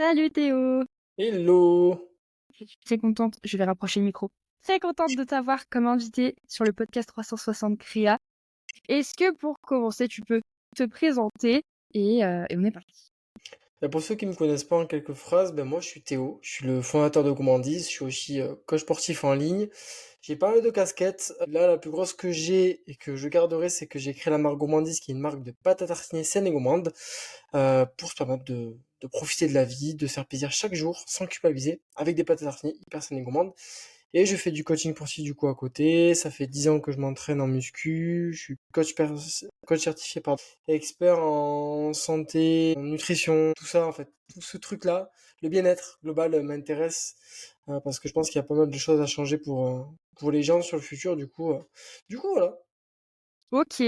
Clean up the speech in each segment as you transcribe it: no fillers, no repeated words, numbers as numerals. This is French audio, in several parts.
Salut Théo! Hello! Je suis très contente, je vais rapprocher le micro. Très contente de t'avoir comme invité sur le podcast 360 Créa. Est-ce que pour commencer, tu peux te présenter et on est parti. Pour ceux qui me connaissent pas en quelques phrases, moi je suis Théo, je suis le fondateur de Gourmandise, je suis aussi coach sportif en ligne. J'ai pas mal de casquettes. Là, la plus grosse que j'ai et que je garderai, c'est que j'ai créé la marque Gourmandise, qui est une marque de pâte à tartiner saine et gourmande, pour se permettre de profiter de la vie, de se faire plaisir chaque jour sans culpabiliser, avec des pâtes à tartiner hyper saines et gourmandes. Et je fais du coaching sportif du coup à côté. Ça fait 10 ans que je m'entraîne en muscu. Je suis coach certifié, pardon, expert en santé, en nutrition, tout ça en fait. Tout ce truc-là, le bien-être global m'intéresse parce que je pense qu'il y a pas mal de choses à changer pour les gens sur le futur. Du coup voilà. Ok,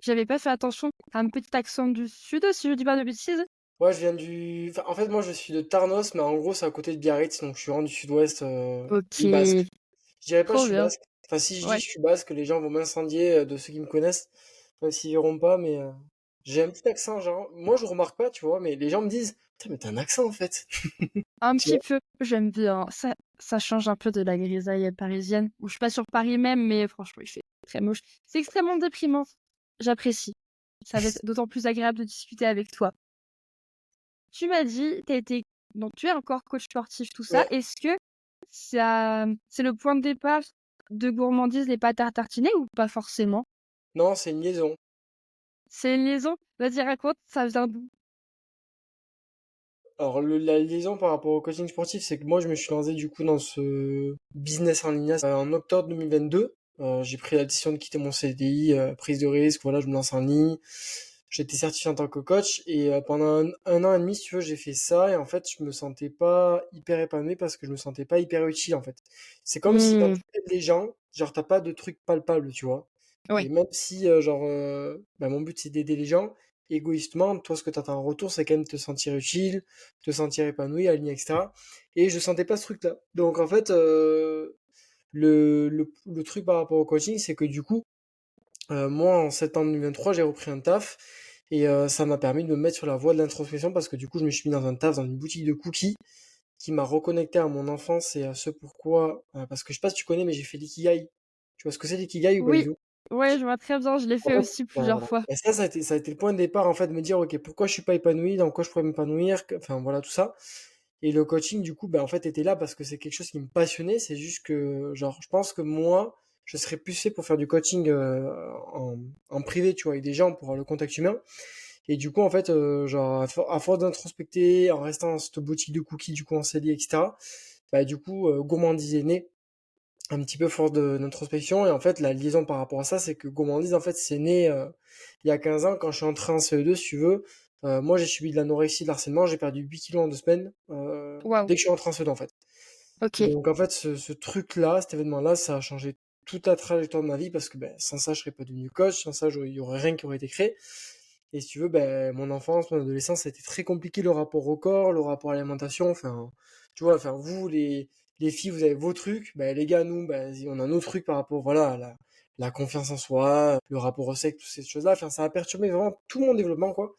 j'avais pas fait attention. T'as un petit accent du sud, si je dis pas de bêtises. Ouais, je viens enfin, en fait, moi je suis de Tarnos, mais en gros c'est à côté de Biarritz, donc je suis vraiment du sud-ouest, Ok, du basque. Je dirais pas je trop suis bien. basque. Enfin, si je dis Ouais. je suis basque, les gens vont m'incendier de ceux qui me connaissent, même s'ils verront pas, mais j'ai un petit accent, genre. Moi, je remarque pas, tu vois, mais les gens me disent, putain, mais t'as un accent en fait. Un Tu petit vois? peu, j'aime bien. Ça change un peu de la grisaille parisienne. Où je suis pas sur Paris même, mais franchement, il fait très moche. C'est extrêmement déprimant. J'apprécie. Ça va être d'autant plus agréable de discuter avec toi. Tu m'as dit, donc tu es encore coach sportif, tout ça. Ouais. Est-ce que c'est le point de départ de gourmandise les pâtes à tartiner ou pas forcément? Non, c'est une liaison. C'est une liaison? Vas-y, raconte, ça vient d'où? Alors, la liaison par rapport au coaching sportif, c'est que moi, je me suis lancé du coup dans ce business en ligne en octobre 2022. J'ai pris la décision de quitter mon CDI, prise de risque, voilà, je me lance en ligne. J'étais certifié en tant que coach et pendant un an et demi, si tu veux, j'ai fait ça et en fait, je me sentais pas hyper épanoui parce que je me sentais pas hyper utile en fait. C'est comme si quand Mmh, tu aides les gens, genre t'as pas de trucs palpables, tu vois. ouais. Et même si mon but c'est d'aider les gens, égoïstement, toi ce que tu attends en retour, c'est quand même te sentir utile, te sentir épanoui, aligné, etc. Et je sentais pas ce truc-là. Donc en fait, le truc par rapport au coaching, c'est que du coup, moi, en septembre 2023, j'ai repris un taf et ça m'a permis de me mettre sur la voie de l'introspection parce que du coup, je me suis mis dans un taf dans une boutique de cookies qui m'a reconnecté à mon enfance et à ce pourquoi. Parce que je sais pas si tu connais, mais j'ai fait l'ikigai. Tu vois ce que c'est l'ikigai ou pas du Oui, tout? ouais, je vois très bien, je l'ai En fait fait, aussi plusieurs voilà. fois. Et ça a été le point de départ en fait de me dire ok, pourquoi je suis pas épanoui, dans quoi je pourrais m'épanouir, enfin voilà tout ça. Et le coaching, du coup, en fait, était là parce que c'est quelque chose qui me passionnait. C'est juste que, genre, je pense que moi, je serais plus fait pour faire du coaching en privé, tu vois, avec des gens pour avoir le contact humain. Et du coup, en fait, genre, à force d'introspecter, en restant dans cette boutique de cookies, du coup, en CDI, etc., du coup, Gourmandise est né un petit peu force d'introspection. Et en fait, la liaison par rapport à ça, c'est que Gourmandise, en fait, c'est né il y a 15 ans quand je suis entré en CE2, si tu veux. Moi, j'ai subi de l'anorexie, de l'harcèlement, j'ai perdu 8 kilos en 2 semaines, Waouh, dès que je suis rentré en CE2, en fait. ok. Donc, en fait, ce truc-là, cet événement-là, ça a changé toute la trajectoire de ma vie parce que sans ça, je serais pas devenu coach, sans ça, il y aurait rien qui aurait été créé. Et si tu veux, mon enfance, mon adolescence, ça a été très compliqué, le rapport au corps, le rapport à l'alimentation. Enfin, tu vois, enfin, vous, les filles, vous avez vos trucs. Les gars, nous, on a nos trucs par rapport, voilà, à la confiance en soi, le rapport au sexe, toutes ces choses-là. Enfin, ça a perturbé vraiment tout mon développement, quoi.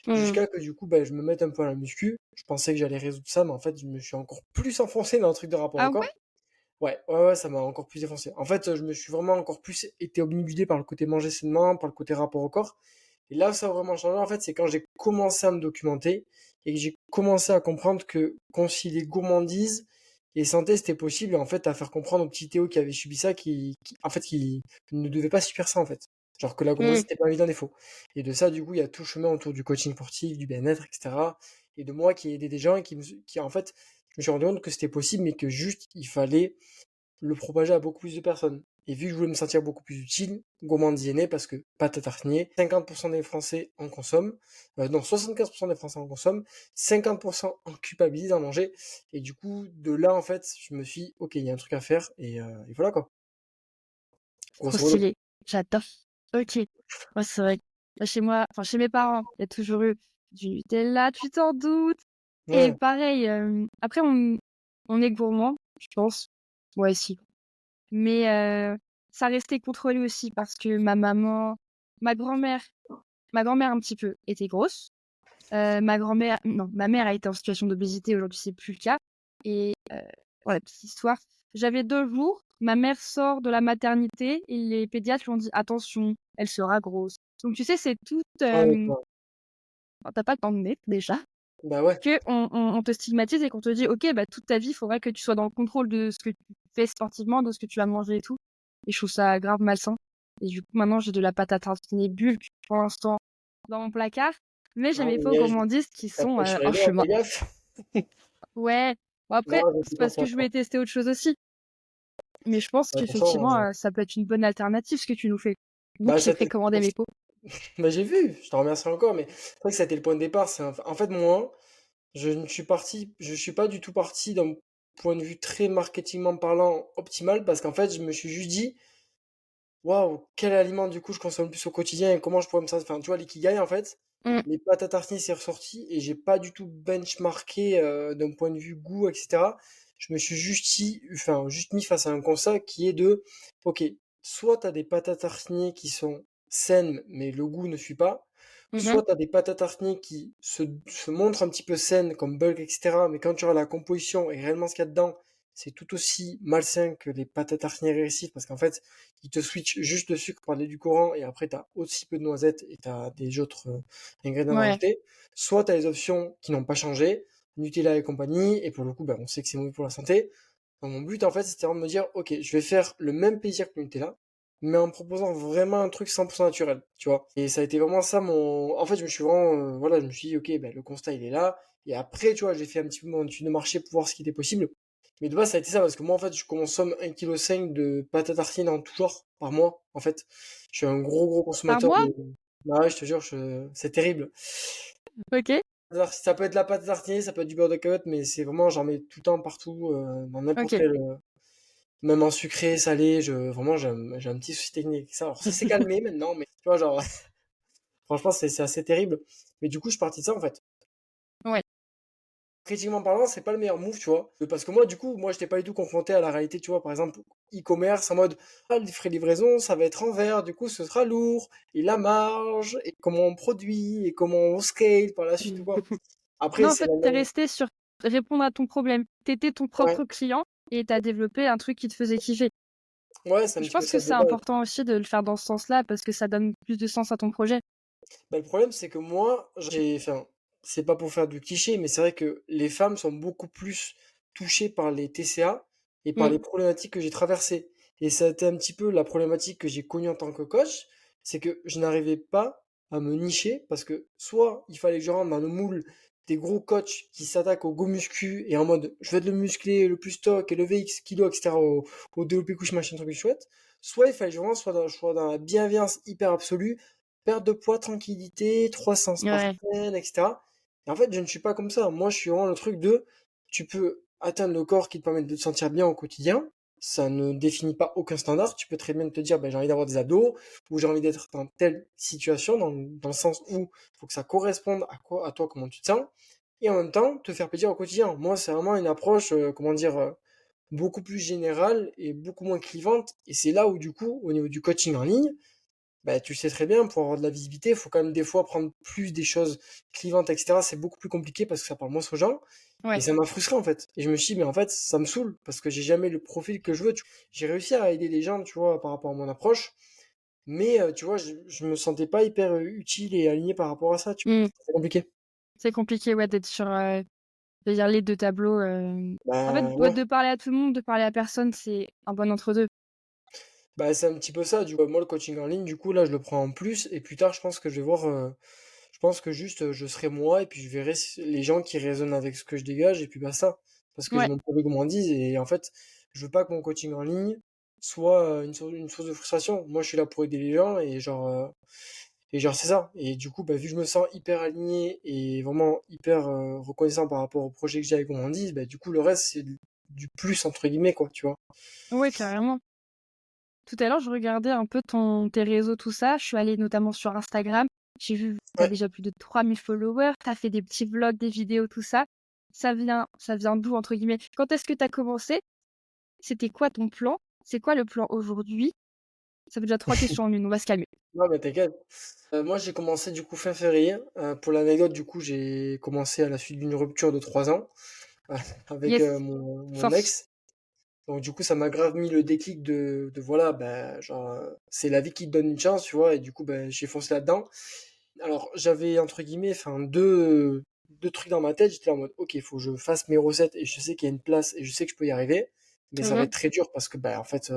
Mmh. Jusqu'à que, du coup, je me mette un peu à la muscu. Je pensais que j'allais résoudre ça, mais en fait, je me suis encore plus enfoncé dans le truc de rapport Ah au ouais? corps. Ouais, ouais, ouais, ça m'a encore plus défoncé. En fait, je me suis vraiment encore plus été obnubilé par le côté manger sainement, par le côté rapport au corps. Et là où ça a vraiment changé, en fait, c'est quand j'ai commencé à me documenter et que j'ai commencé à comprendre que concilier gourmandise et santé, c'était possible. Et en fait, à faire comprendre au petit Théo qui avait subi ça, qui ne devait pas subir ça, en fait. Genre que la Mmh. gourmandise, c'était pas évident défaut. Et de ça, du coup, il y a tout le chemin autour du coaching sportif, du bien-être, etc. Et de moi qui ai aidé des gens et en fait, je me suis rendu compte que c'était possible, mais que juste, il fallait le propager à beaucoup plus de personnes. Et vu que je voulais me sentir beaucoup plus utile, gourmand est né parce que pâte à tartiner, 50% des Français en consomment, non, 75% des Français en consomment, 50% en culpabilisent d'en manger. Et du coup, de là, en fait, je me suis dit, ok, il y a un truc à faire, et voilà quoi. Trop Grosso modo. stylé. J'adore. OK. Ouais, c'est vrai que chez moi, enfin chez mes parents, il y a toujours eu du Nutella, tu t'en doutes. Et Ouais. pareil, après on est gourmand, je pense. Moi aussi. Mais ça restait contrôlé aussi parce que ma grand-mère un petit peu était grosse. Ma grand-mère non, ma mère a été en situation d'obésité, aujourd'hui c'est plus le cas et pour la petite histoire, j'avais 2 jours, ma mère sort de la maternité et les pédiatres lui ont dit: «Attention, elle sera grosse». Donc tu sais, c'est tout, Ah d'accord. enfin, tu pas le temps de naître déjà, Bah ouais. qu'on te stigmatise et qu'on te dit: «OK, bah, toute ta vie, il faudra que tu sois dans le contrôle de ce que tu fais sportivement, de ce que tu vas manger et tout» et je trouve ça grave malsain et du coup, maintenant, j'ai de la pâte à tartiner Bulk pour l'instant dans mon placard, mais j'ai Ah mes faux mais gourmandises qui tu sont, pas sur les en doigts, chemin. fais gaffe. Ouais, bon Non, après, je c'est sais pas parce ça. que je voulais tester autre chose aussi, mais je pense De toute façon, qu'effectivement, ça peut être une bonne alternative ce que tu nous fais. Donc bah j'ai ça t'est précommandé mes pots. bah j'ai vu, je te remercie encore, mais c'est vrai que ça a été le point de départ. En fait, moi, je suis pas du tout parti d'un point de vue très marketingment parlant optimal, parce qu'en fait, je me suis juste dit, waouh, quel aliment du coup je consomme le plus au quotidien et comment je pourrais me sentir. Enfin, tu vois, l'ikigai, en fait, Mmh. les pâtes à tartiner, c'est ressorti et j'ai pas du tout benchmarké d'un point de vue goût, etc. Je me suis juste mis face à un constat qui est de, ok, soit t'as des pâtes à tartiner qui sont saines, mais le goût ne suit pas, Mmh mh. soit t'as des pâtes à tartiner qui se montrent un petit peu saines, comme bulk, etc. Mais quand tu regardes la composition et réellement ce qu'il y a dedans, c'est tout aussi malsain que les pâtes à tartiner régressives parce qu'en fait, ils te switchent juste le sucre par l'édulcorant et après t'as aussi peu de noisettes et t'as des autres ingrédients Ouais. rajoutés. Soit t'as les options qui n'ont pas changé, Nutella et compagnie, et pour le coup, bah, on sait que c'est mauvais pour la santé. Donc mon but en fait, c'était vraiment de me dire, ok, je vais faire le même plaisir que le Nutella, mais en proposant vraiment un truc 100% naturel, tu vois. Et ça a été vraiment ça mon... En fait, je me suis vraiment... voilà, je me suis dit, ok, ben, le constat, il est là. Et après, tu vois, j'ai fait un petit peu mon étude de marché pour voir ce qui était possible. Mais de base, ça a été ça, parce que moi, en fait, je consomme 1,5 kg de pâte à tartiner en tout genre par mois, en fait. Je suis un gros Par consommateur mois? de... Bah ouais, je te jure, c'est terrible. OK, Ça peut être la pâte à tartiner, ça peut être du beurre de cacahuète, mais c'est vraiment, j'en mets tout le temps, partout, dans n'importe OK. quel... même en sucré, salé, vraiment, j'ai un petit souci technique avec ça. Alors ça s'est calmé maintenant, mais tu vois, genre, franchement, c'est assez terrible. Mais du coup, je suis parti de ça, en fait. Ouais. Critiquement parlant, c'est pas le meilleur move, tu vois. Parce que moi, du coup, moi, j'étais pas du tout confronté à la réalité, tu vois. Par exemple, e-commerce, en mode, ah, les frais de livraison, ça va être en vert, du coup, ce sera lourd, et la marge, et comment on produit, et comment on scale par la suite, ou quoi. Après, Non, en c'est fait, la tu es même. resté sur répondre à ton problème. Tu étais ton Ouais, propre client et tu as développé un truc qui te faisait kiffer. ouais, c'est un Je petit peu pense que ça de c'est base. important aussi de le faire dans ce sens-là parce que ça donne plus de sens à ton projet. Bah, le problème, c'est que moi, enfin, c'est pas pour faire du cliché, mais c'est vrai que les femmes sont beaucoup plus touchées par les TCA et par Mmh. les problématiques que j'ai traversées. Et ça a été un petit peu la problématique que j'ai connue en tant que coach, c'est que je n'arrivais pas à me nicher parce que soit il fallait que je rentre dans le moule des gros coachs qui s'attaquent au go muscu et en mode je vais être le musclé, le plus stock, et le VX kilo, etc. au développé couche machin truc chouette, soit il fallait que je vraiment sois dans la bienveillance hyper absolue, perte de poids, tranquillité, 300 par Ouais. semaine, etc. Et en fait, je ne suis pas comme ça. Moi, je suis vraiment le truc de, tu peux atteindre le corps qui te permet de te sentir bien au quotidien. Ça ne définit pas aucun standard. Tu peux très bien te dire, ben, j'ai envie d'avoir des abdos, ou j'ai envie d'être dans telle situation, dans le sens où il faut que ça corresponde à toi, comment tu te sens. Et en même temps, te faire plaisir au quotidien. Moi, c'est vraiment une approche, comment dire, beaucoup plus générale et beaucoup moins clivante. Et c'est là où, du coup, au niveau du coaching en ligne, bah, tu le sais très bien, pour avoir de la visibilité, il faut quand même des fois prendre plus des choses clivantes, etc. C'est beaucoup plus compliqué parce que ça parle moins aux gens. Et Ouais. ça m'a frustré en fait. Et je me suis dit, mais en fait, ça me saoule parce que j'ai jamais le profil que je veux. J'ai réussi à aider les gens, tu vois, par rapport à mon approche. Mais tu vois, je me sentais pas hyper utile et aligné par rapport à ça. Mmh. C'est compliqué. C'est compliqué, ouais, d'être sur, de lire les 2 tableaux, en fait, Bah ouais, ouais. de parler à tout le monde, de parler à personne, c'est un bon entre 2. Bah c'est un petit peu ça. Du coup, moi, le coaching en ligne, du coup, là, je le prends en plus. Et plus tard, je pense que je vais voir. Je pense que juste, je serai moi et puis je verrai les gens qui résonnent avec ce que je dégage et puis basta. Parce que j'ai Ouais. mon produit gourmandise et en fait, je veux pas que mon coaching en ligne soit une source de frustration. Moi, je suis là pour aider les gens et genre c'est ça. Et du coup, bah, vu que je me sens hyper aligné et vraiment hyper reconnaissant par rapport au projet que j'ai avec gourmandise, bah, du coup, le reste, c'est du plus entre guillemets, quoi, tu vois. Ouais, carrément. Tout à l'heure, je regardais un peu tes réseaux, tout ça. Je suis allée notamment sur Instagram. J'ai vu, tu as Ouais. déjà plus de 3000 followers. Tu as fait des petits vlogs, des vidéos, tout ça. Ça vient d'où, entre guillemets? Quand est-ce que tu as commencé? C'était quoi ton plan? C'est quoi le plan aujourd'hui? Ça fait déjà 3 questions en une, on va se calmer. Non, mais t'inquiète. Moi, j'ai commencé du coup fin février. Pour l'anecdote, du coup, j'ai commencé à la suite d'une rupture de 3 ans avec Yes, mon force. ex. Donc du coup, ça m'a grave mis le déclic de voilà, ben, genre, c'est la vie qui te donne une chance, tu vois, et du coup, ben, j'ai foncé là-dedans. Alors, j'avais entre guillemets, enfin, deux trucs dans ma tête. J'étais là en mode, ok, il faut que je fasse mes recettes et je sais qu'il y a une place et je sais que je peux y arriver, mais ça va Mmh. être très dur parce que, ben, en fait,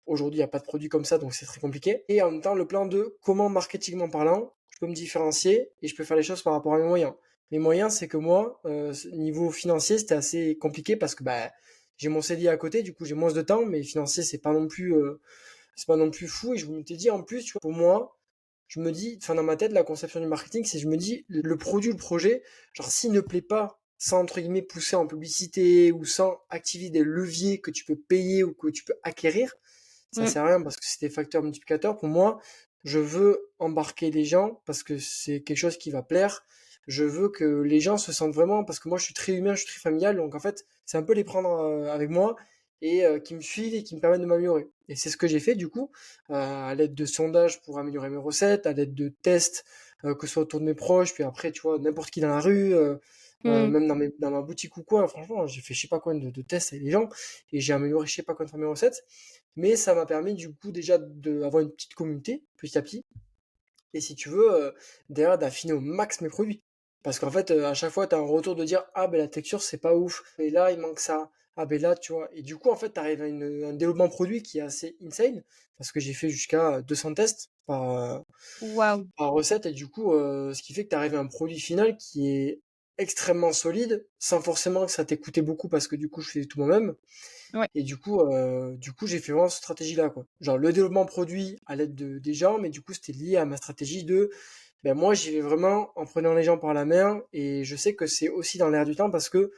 aujourd'hui, il n'y a pas de produit comme ça, donc c'est très compliqué. Et en même temps, le plan de comment, marketingment parlant, je peux me différencier et je peux faire les choses par rapport à mes moyens. Mes moyens, c'est que moi, niveau financier, c'était assez compliqué parce que bah, j'ai mon CDI à côté, du coup j'ai moins de temps, mais financier, c'est pas non plus fou. Et je me t'ai dit en plus, tu vois, pour moi, je me dis, enfin dans ma tête, la conception du marketing, c'est je me dis, le produit, le projet, genre s'il ne plaît pas, sans entre guillemets pousser en publicité ou sans activer des leviers que tu peux payer ou que tu peux acquérir, ça Mmh. sert à rien parce que c'est des facteurs multiplicateurs. Pour moi, je veux embarquer les gens parce que c'est quelque chose qui va plaire. Je veux que les gens se sentent vraiment, parce que moi je suis très humain, je suis très familial, donc en fait, c'est un peu les prendre avec moi et qui me suivent et qui me permettent de m'améliorer. Et c'est ce que j'ai fait du coup, à l'aide de sondages pour améliorer mes recettes, à l'aide de tests, que ce soit autour de mes proches, puis après, tu vois, n'importe qui dans la rue, Mmh. même dans ma boutique ou quoi, franchement, j'ai fait je sais pas combien de tests avec les gens et j'ai amélioré je sais pas combien de fois mes recettes. Mais ça m'a permis du coup déjà d'avoir une petite communauté petit à petit. Et si tu veux, derrière d'affiner au max mes produits. Parce qu'en fait, à chaque fois, tu as un retour de dire, ah ben la texture c'est pas ouf, et là il manque ça, ah ben là tu vois. Et du coup en fait tu arrives à un développement produit qui est assez insane, parce que j'ai fait jusqu'à 200 tests Waouh! par recette, et du coup ce qui fait que tu arrives à un produit final qui est extrêmement solide, sans forcément que ça t'ait coûté beaucoup, parce que du coup je fais tout moi-même. Ouais, Et du coup, j'ai fait vraiment cette stratégie-là, quoi. Genre le développement produit à l'aide des gens, mais du coup, c'était lié à ma stratégie de, ben moi, j'y vais vraiment en prenant les gens par la main, et je sais que c'est aussi dans l'air du temps parce que,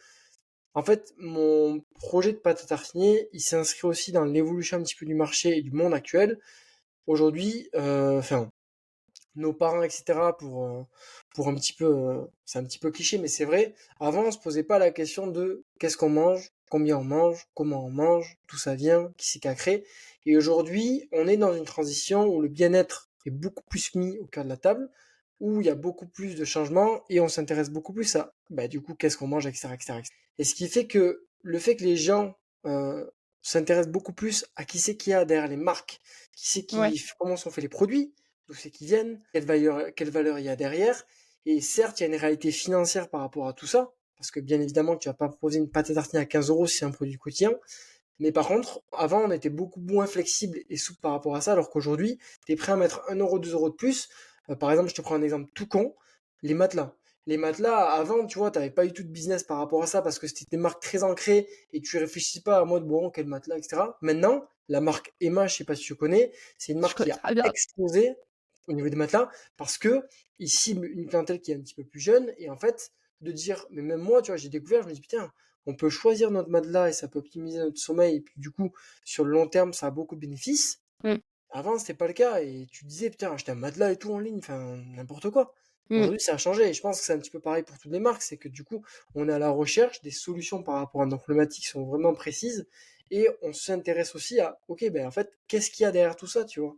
en fait, mon projet de pâte à tartiner, il s'inscrit aussi dans l'évolution un petit peu du marché et du monde actuel. Aujourd'hui, enfin, nos parents, etc., pour un petit peu, c'est un petit peu cliché, mais c'est vrai, avant, on se posait pas la question de qu'est-ce qu'on mange, combien on mange, comment on mange, d'où ça vient, qui c'est qui a créé. Et aujourd'hui, on est dans une transition où le bien-être est beaucoup plus mis au cœur de la table, où il y a beaucoup plus de changements et on s'intéresse beaucoup plus à, bah, du coup, qu'est-ce qu'on mange, etc., etc., etc. Et ce qui fait que le fait que les gens s'intéressent beaucoup plus à qui c'est qu'il y a derrière les marques, ouais, comment sont faits les produits, d'où c'est qu'ils viennent, quelle valeur il y a derrière. Et certes, il y a une réalité financière par rapport à tout ça, parce que bien évidemment, tu vas pas proposer une pâte à tartiner à 15 euros si c'est un produit quotidien. Mais par contre, avant, on était beaucoup moins flexible et souple par rapport à ça, alors qu'aujourd'hui, tu es prêt à mettre 1 euro, 2 euros de plus. Par exemple, je te prends un exemple tout con, les matelas. Les matelas, avant, tu vois, t'avais pas eu tout de business par rapport à ça parce que c'était des marques très ancrées et tu réfléchis pas à mode, bon, quel matelas, etc. Maintenant, la marque Emma, je sais pas si tu connais, c'est une je marque qui connais a très bien. explosé au niveau des matelas parce que il cible une clientèle qui est un petit peu plus jeune et en fait, de dire, mais même moi, tu vois, j'ai découvert, je me dis, putain, on peut choisir notre matelas et ça peut optimiser notre sommeil. Et puis du coup, sur le long terme, ça a beaucoup de bénéfices. Mmh. Avant, c'était pas le cas. Et tu disais, putain, acheter un matelas et tout en ligne, enfin, n'importe quoi. Mmh. Aujourd'hui, ça a changé. Et je pense que c'est un petit peu pareil pour toutes les marques. C'est que du coup, on est à la recherche des solutions par rapport à nos problématiques qui sont vraiment précises. Et on s'intéresse aussi à, ok, ben en fait, qu'est-ce qu'il y a derrière tout ça, tu vois.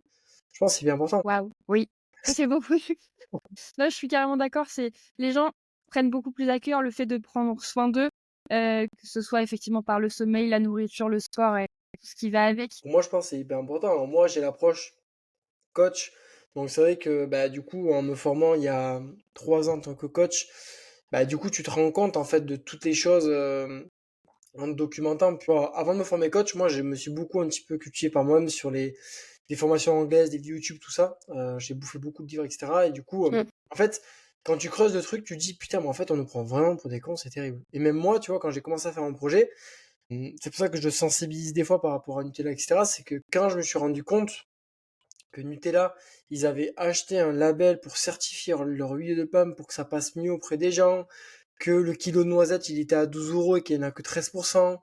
Je pense que c'est bien important. Waouh, oui. Ça, c'est beaucoup. Là, je suis carrément d'accord, c'est les gens prennent beaucoup plus à cœur le fait de prendre soin d'eux, que ce soit effectivement par le sommeil, la nourriture, le sport et tout ce qui va avec. Pour moi, je pense que c'est hyper important. Alors, moi, j'ai l'approche coach. Donc c'est vrai que bah, du coup, en me formant il y a 3 ans en tant que coach, bah, du coup, tu te rends compte en fait de toutes les choses en te documentant. Puis, avant de me former coach, moi, je me suis beaucoup un petit peu cultivé par moi-même sur les formations anglaises, des vidéos YouTube, tout ça. J'ai bouffé beaucoup de livres, etc. Et du coup, Mmh. en fait, quand tu creuses le truc, tu te dis, putain, mais en fait, on nous prend vraiment pour des cons, c'est terrible. Et même moi, tu vois, quand j'ai commencé à faire mon projet, c'est pour ça que je sensibilise des fois par rapport à Nutella, etc. C'est que quand je me suis rendu compte que Nutella, ils avaient acheté un label pour certifier leur huile de pomme pour que ça passe mieux auprès des gens, que le kilo de noisettes, il était à 12 euros et qu'il n'y en a que 13%,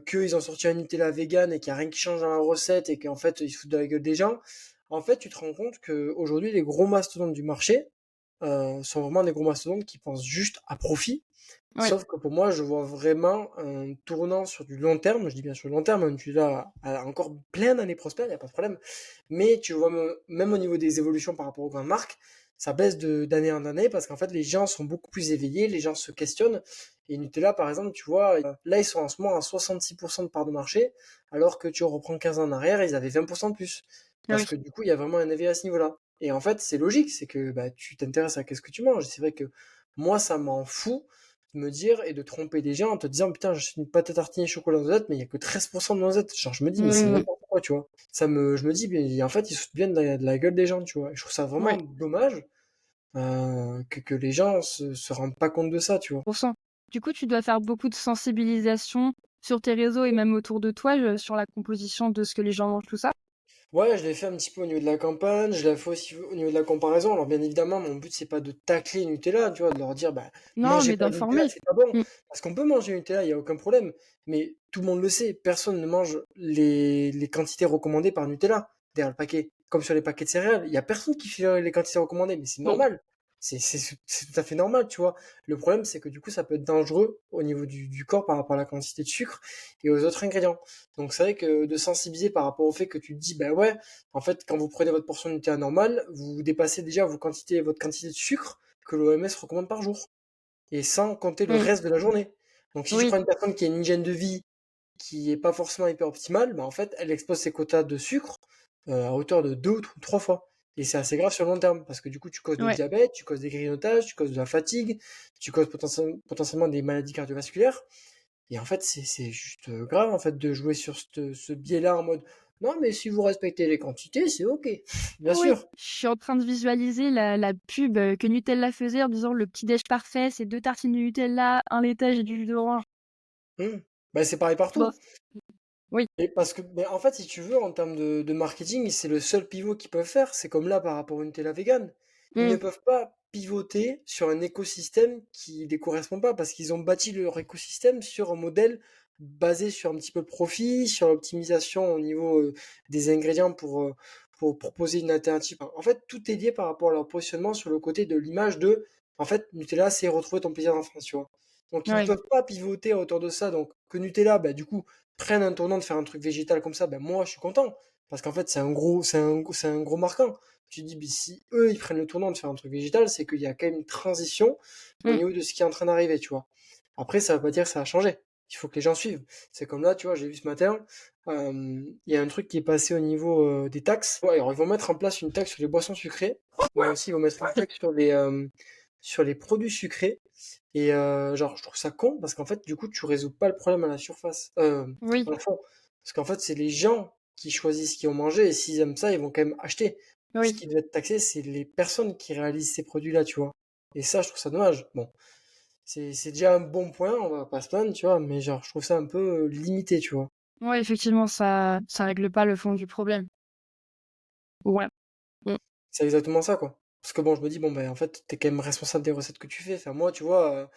qu'ils ont sorti un Nutella vegan et qu'il n'y a rien qui change dans la recette et qu'en fait, ils se foutent de la gueule des gens. En fait, tu te rends compte qu'aujourd'hui, les gros mastodontes du marché sont vraiment des gros mastodontes qui pensent juste à profit Oui. Sauf que pour moi, je vois vraiment un tournant sur du long terme. Je dis bien sur le long terme, hein, tu là, a encore plein d'années prospères, il n'y a pas de problème. Mais tu vois, même au niveau des évolutions par rapport aux grandes marques, ça baisse d'année en année parce qu'en fait, les gens sont beaucoup plus éveillés, les gens se questionnent. Et Nutella, par exemple, tu vois, là, ils sont en ce moment à 66% de part de marché, alors que tu reprends 15 ans en arrière, ils avaient 20% de plus. Parce Oui. que du coup, il y a vraiment un éveil à ce niveau-là. Et en fait, c'est logique, c'est que bah, tu t'intéresses à qu'est-ce que tu manges. C'est vrai que moi, ça m'en fout de me dire et de tromper des gens en te disant putain, j'achète une pâte à tartiner chocolat noisette, mais il y a que 13% de noisettes. Genre, je me dis, mais c'est Mmh. n'importe quoi, tu vois. Je me dis, mais en fait, ils se foutent bien de la gueule des gens, tu vois. Et je trouve ça vraiment Ouais. dommage que les gens se rendent pas compte de ça, tu vois. Pour cent. Du coup, tu dois faire beaucoup de sensibilisation sur tes réseaux et même autour de toi, sur la composition de ce que les gens mangent, tout ça? Ouais, je l'ai fait un petit peu au niveau de la campagne, je l'ai fait aussi au niveau de la comparaison. Alors bien évidemment, mon but c'est pas de tacler Nutella, tu vois, de leur dire bah Non, mangez mais pas de Nutella, d'informer. c'est pas bon. Mmh. Parce qu'on peut manger Nutella, il y a aucun problème. Mais tout le monde le sait, personne ne mange les quantités recommandées par Nutella derrière le paquet. Comme sur les paquets de céréales, il y a personne qui fait les quantités recommandées, mais c'est Non. normal. C'est tout à fait normal, tu vois. Le problème, c'est que du coup, ça peut être dangereux au niveau du corps par rapport à la quantité de sucre et aux autres ingrédients. Donc c'est vrai que de sensibiliser par rapport au fait que tu te dis, bah ouais, en fait, quand vous prenez votre portion de Nutella normale, vous dépassez déjà votre quantité de sucre que l'OMS recommande par jour. Et sans compter le Mmh. reste de la journée. Donc si tu Oui. prends une personne qui a une hygiène de vie qui est pas forcément hyper optimale, bah en fait, elle expose ses quotas de sucre à hauteur de 2 ou 3 fois. Et c'est assez grave sur le long terme, parce que du coup, tu causes le Ouais. diabète, tu causes des grignotages, tu causes de la fatigue, tu causes potentiellement des maladies cardiovasculaires. Et en fait, c'est juste grave en fait de jouer sur ce biais-là en mode non, mais si vous respectez les quantités, c'est ok. Bien Oui, sûr. je suis en train de visualiser la pub, que Nutella faisait en disant: «Le petit déj parfait, c'est 2 tartines de Nutella, un laitage et du jus d'orange». Hmm. Bah, c'est pareil Bon, partout. oui. Et parce que, mais en fait, si tu veux, en termes de marketing, c'est le seul pivot qu'ils peuvent faire. C'est comme là par rapport à une Nutella vegan. Ils ne Mmh. peuvent pas pivoter sur un écosystème qui les correspond pas parce qu'ils ont bâti leur écosystème sur un modèle basé sur un petit peu de profit, sur l'optimisation au niveau des ingrédients pour proposer une alternative. En fait, tout est lié par rapport à leur positionnement sur le côté de l'image de, en fait, Nutella, c'est retrouver ton plaisir d'enfance, tu vois. Donc, ils ne Ouais. peuvent pas pivoter autour de ça. Donc, que Nutella, bah, du coup, prennent un tournant de faire un truc végétal comme ça, ben moi je suis content. Parce qu'en fait, c'est un gros marquant. Tu te dis, mais si eux ils prennent le tournant de faire un truc végétal, c'est qu'il y a quand même une transition au Mmh. niveau de ce qui est en train d'arriver, tu vois. Après, ça veut pas dire que ça va changer. Il faut que les gens suivent. C'est comme là, tu vois, j'ai vu ce matin, il y a un truc qui est passé au niveau des taxes. Ouais, alors, ils vont mettre en place une taxe sur les boissons sucrées, mais aussi ils vont mettre une taxe sur les produits sucrés. Et genre, je trouve ça con parce qu'en fait, du coup, tu résous pas le problème à la surface, Oui. dans le fond. Parce qu'en fait, c'est les gens qui choisissent ce qu'ils vont manger et s'ils aiment ça, ils vont quand même acheter. Ce Oui. qui doit être taxé, c'est les personnes qui réalisent ces produits-là, tu vois. Et ça, je trouve ça dommage. Bon, c'est déjà un bon point, on va pas se plaindre, tu vois, mais genre, je trouve ça un peu limité, tu vois. Ouais, effectivement, ça règle pas le fond du problème. Ouais. Mmh. C'est exactement ça, quoi. Parce que bon, je me dis, bon, ben, en fait, t'es quand même responsable des recettes que tu fais. Enfin, moi, tu vois,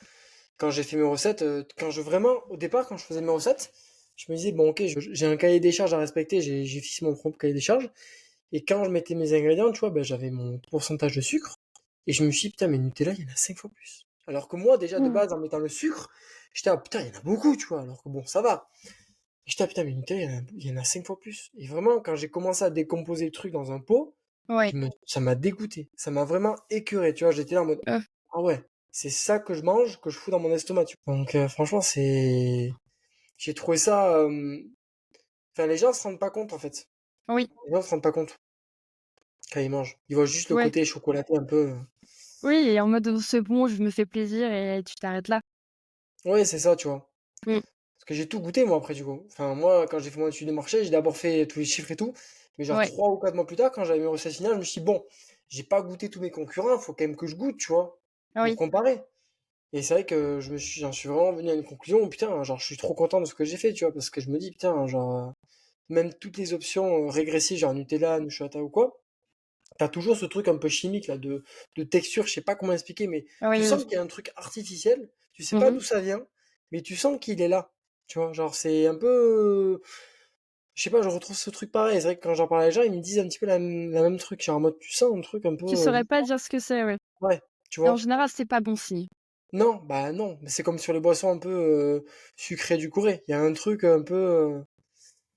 quand j'ai fait mes recettes, au départ, quand je faisais mes recettes, je me disais, bon, ok, j'ai un cahier des charges à respecter, j'ai fixé mon propre cahier des charges. Et quand je mettais mes ingrédients, tu vois, ben, j'avais mon pourcentage de sucre. Et je me suis dit, putain, mais Nutella, il y en a 5 fois plus. Alors que moi, déjà, de Mmh. base, en mettant le sucre, j'étais, ah, putain, il y en a beaucoup, tu vois. Alors que bon, ça va. Et j'étais, ah, putain, mais Nutella, il y en a 5 fois plus. Et vraiment, quand j'ai commencé à décomposer le truc dans un pot, Ouais. ça m'a dégoûté. Ça m'a vraiment écœuré, tu vois. J'étais là en mode, Heu, ah ouais, c'est ça que je mange, que je fous dans mon estomac, tu vois. Donc, franchement, j'ai trouvé ça, enfin, les gens se rendent pas compte, en fait. oui. Les gens se rendent pas compte quand ils mangent. Ils voient juste le Ouais. côté chocolaté un peu. Oui et en mode, «C'est bon, je me fais plaisir» et tu t'arrêtes là. Ouais, c'est ça, tu vois. Mmh. Parce que j'ai tout goûté, moi, après, du coup. Enfin, moi, quand j'ai fait mon étude de marché, j'ai d'abord fait tous les chiffres et tout. Mais genre, Ouais. 3 ou 4 mois plus tard, quand j'avais mes recettes finales, je me suis dit, bon, j'ai pas goûté tous mes concurrents, faut quand même que je goûte, tu vois, pour Oui. comparer. Et c'est vrai que j'en suis vraiment venu à une conclusion où, putain, genre, je suis trop content de ce que j'ai fait, tu vois, parce que je me dis, putain, genre, même toutes les options régressives, genre Nutella, Nutella ou quoi, t'as toujours ce truc un peu chimique, là, de texture, je sais pas comment expliquer, mais Oui, tu oui. sens qu'il y a un truc artificiel, tu sais pas Mmh. d'où ça vient, mais tu sens qu'il est là. Tu vois, genre, c'est un peu. Je sais pas, je retrouve ce truc pareil. C'est vrai que quand j'en parle à les gens, ils me disent un petit peu la même truc. Genre en mode, tu sens un truc un peu Tu saurais pas bizarre. dire ce que c'est, ouais Ouais, tu et en vois. général, c'est pas bon signe. Non, bah non, mais c'est comme sur les boissons un peu sucrées du Corée. Il y a un truc un peu.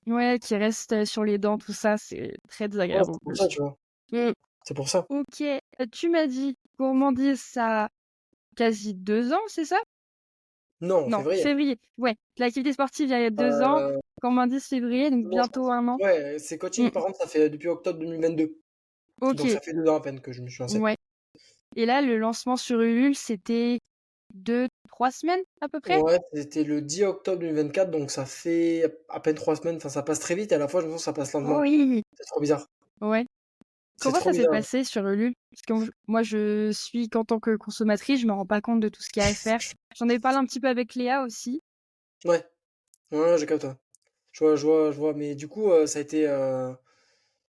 Ouais, qui reste, sur les dents, tout ça, c'est très Ouais, désagréable en c'est pour ça, plus. tu vois. Mmh. C'est pour ça. OK, tu m'as dit gourmandise, ça a quasi 2 ans, c'est ça? Non, en Non, février. février. Ouais, l'activité sportive, il y a 2 ans. Euh, Gourmandise, février, donc non, je bientôt pense. 1 an. Ouais, c'est Mmh. coaching, par contre, ça fait depuis octobre 2022. Donc OK, ça fait 2 ans à peine que je me suis lancé. ouais. Et là, le lancement sur Ulule, c'était 2-3 semaines à peu près? Ouais, c'était le 10 octobre 2024, donc ça fait à peine 3 semaines. Enfin, ça passe très vite et à la fois, je me sens que ça passe lentement. Oui! C'est trop bizarre. Ouais. C'est Comment trop ça s'est bizarre. passé sur Ulule? Parce que moi, je suis qu'en tant que consommatrice, je me rends pas compte de tout ce qu'il y a à faire. J'en ai parlé un petit peu avec Léa aussi. Ouais, ouais, je capte. Ouais. Je vois. Mais du coup, ça a été.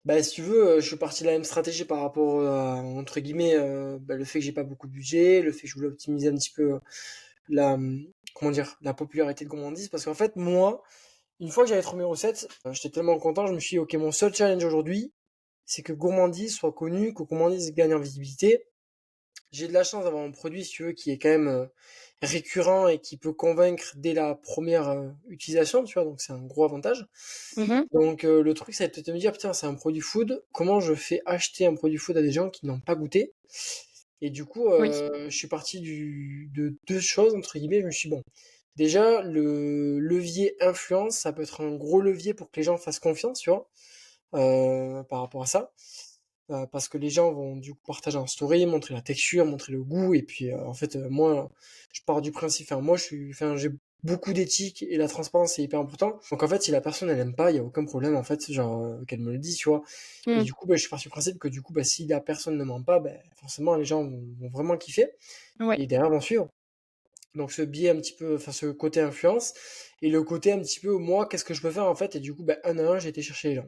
Bah, si tu veux, je suis parti de la même stratégie par rapport à, entre guillemets, bah, le fait que j'ai pas beaucoup de budget, le fait que je voulais optimiser un petit peu la, comment dire, la popularité de Gourmandise. Parce qu'en fait, moi, une fois que j'avais trouvé mes recettes, j'étais tellement content, je me suis dit, ok, mon seul challenge aujourd'hui, c'est que Gourmandise soit connu, que Gourmandise gagne en visibilité. J'ai de la chance d'avoir un produit, si tu veux, qui est quand même récurrent et qui peut convaincre dès la première utilisation, tu vois, donc c'est un gros avantage. Mmh. Donc le truc, ça va être de me dire, putain, c'est un produit food, comment je fais acheter un produit food à des gens qui n'ont pas goûté? Et du coup, Oui. je suis parti de deux choses, entre guillemets, je me suis dit, bon, déjà, le levier influence, ça peut être un gros levier pour que les gens fassent confiance, tu vois, par rapport à ça. Parce que les gens vont du coup partager en story, montrer la texture, montrer le goût, et puis en fait moi je pars du principe, enfin moi je suis, enfin j'ai beaucoup d'éthique et la transparence c'est hyper important. Donc en fait si la personne elle aime pas, il y a aucun problème en fait, genre qu'elle me le dise, tu vois. Et Mmh. du coup bah, je suis parti du principe que du coup bah, si la personne ne ment pas, bah, forcément les gens vont vraiment kiffer Ouais. et derrière vont suivre. Donc ce biais un petit peu, enfin ce côté influence et le côté un petit peu moi qu'est-ce que je peux faire en fait et du coup bah, un à un j'ai été chercher les gens.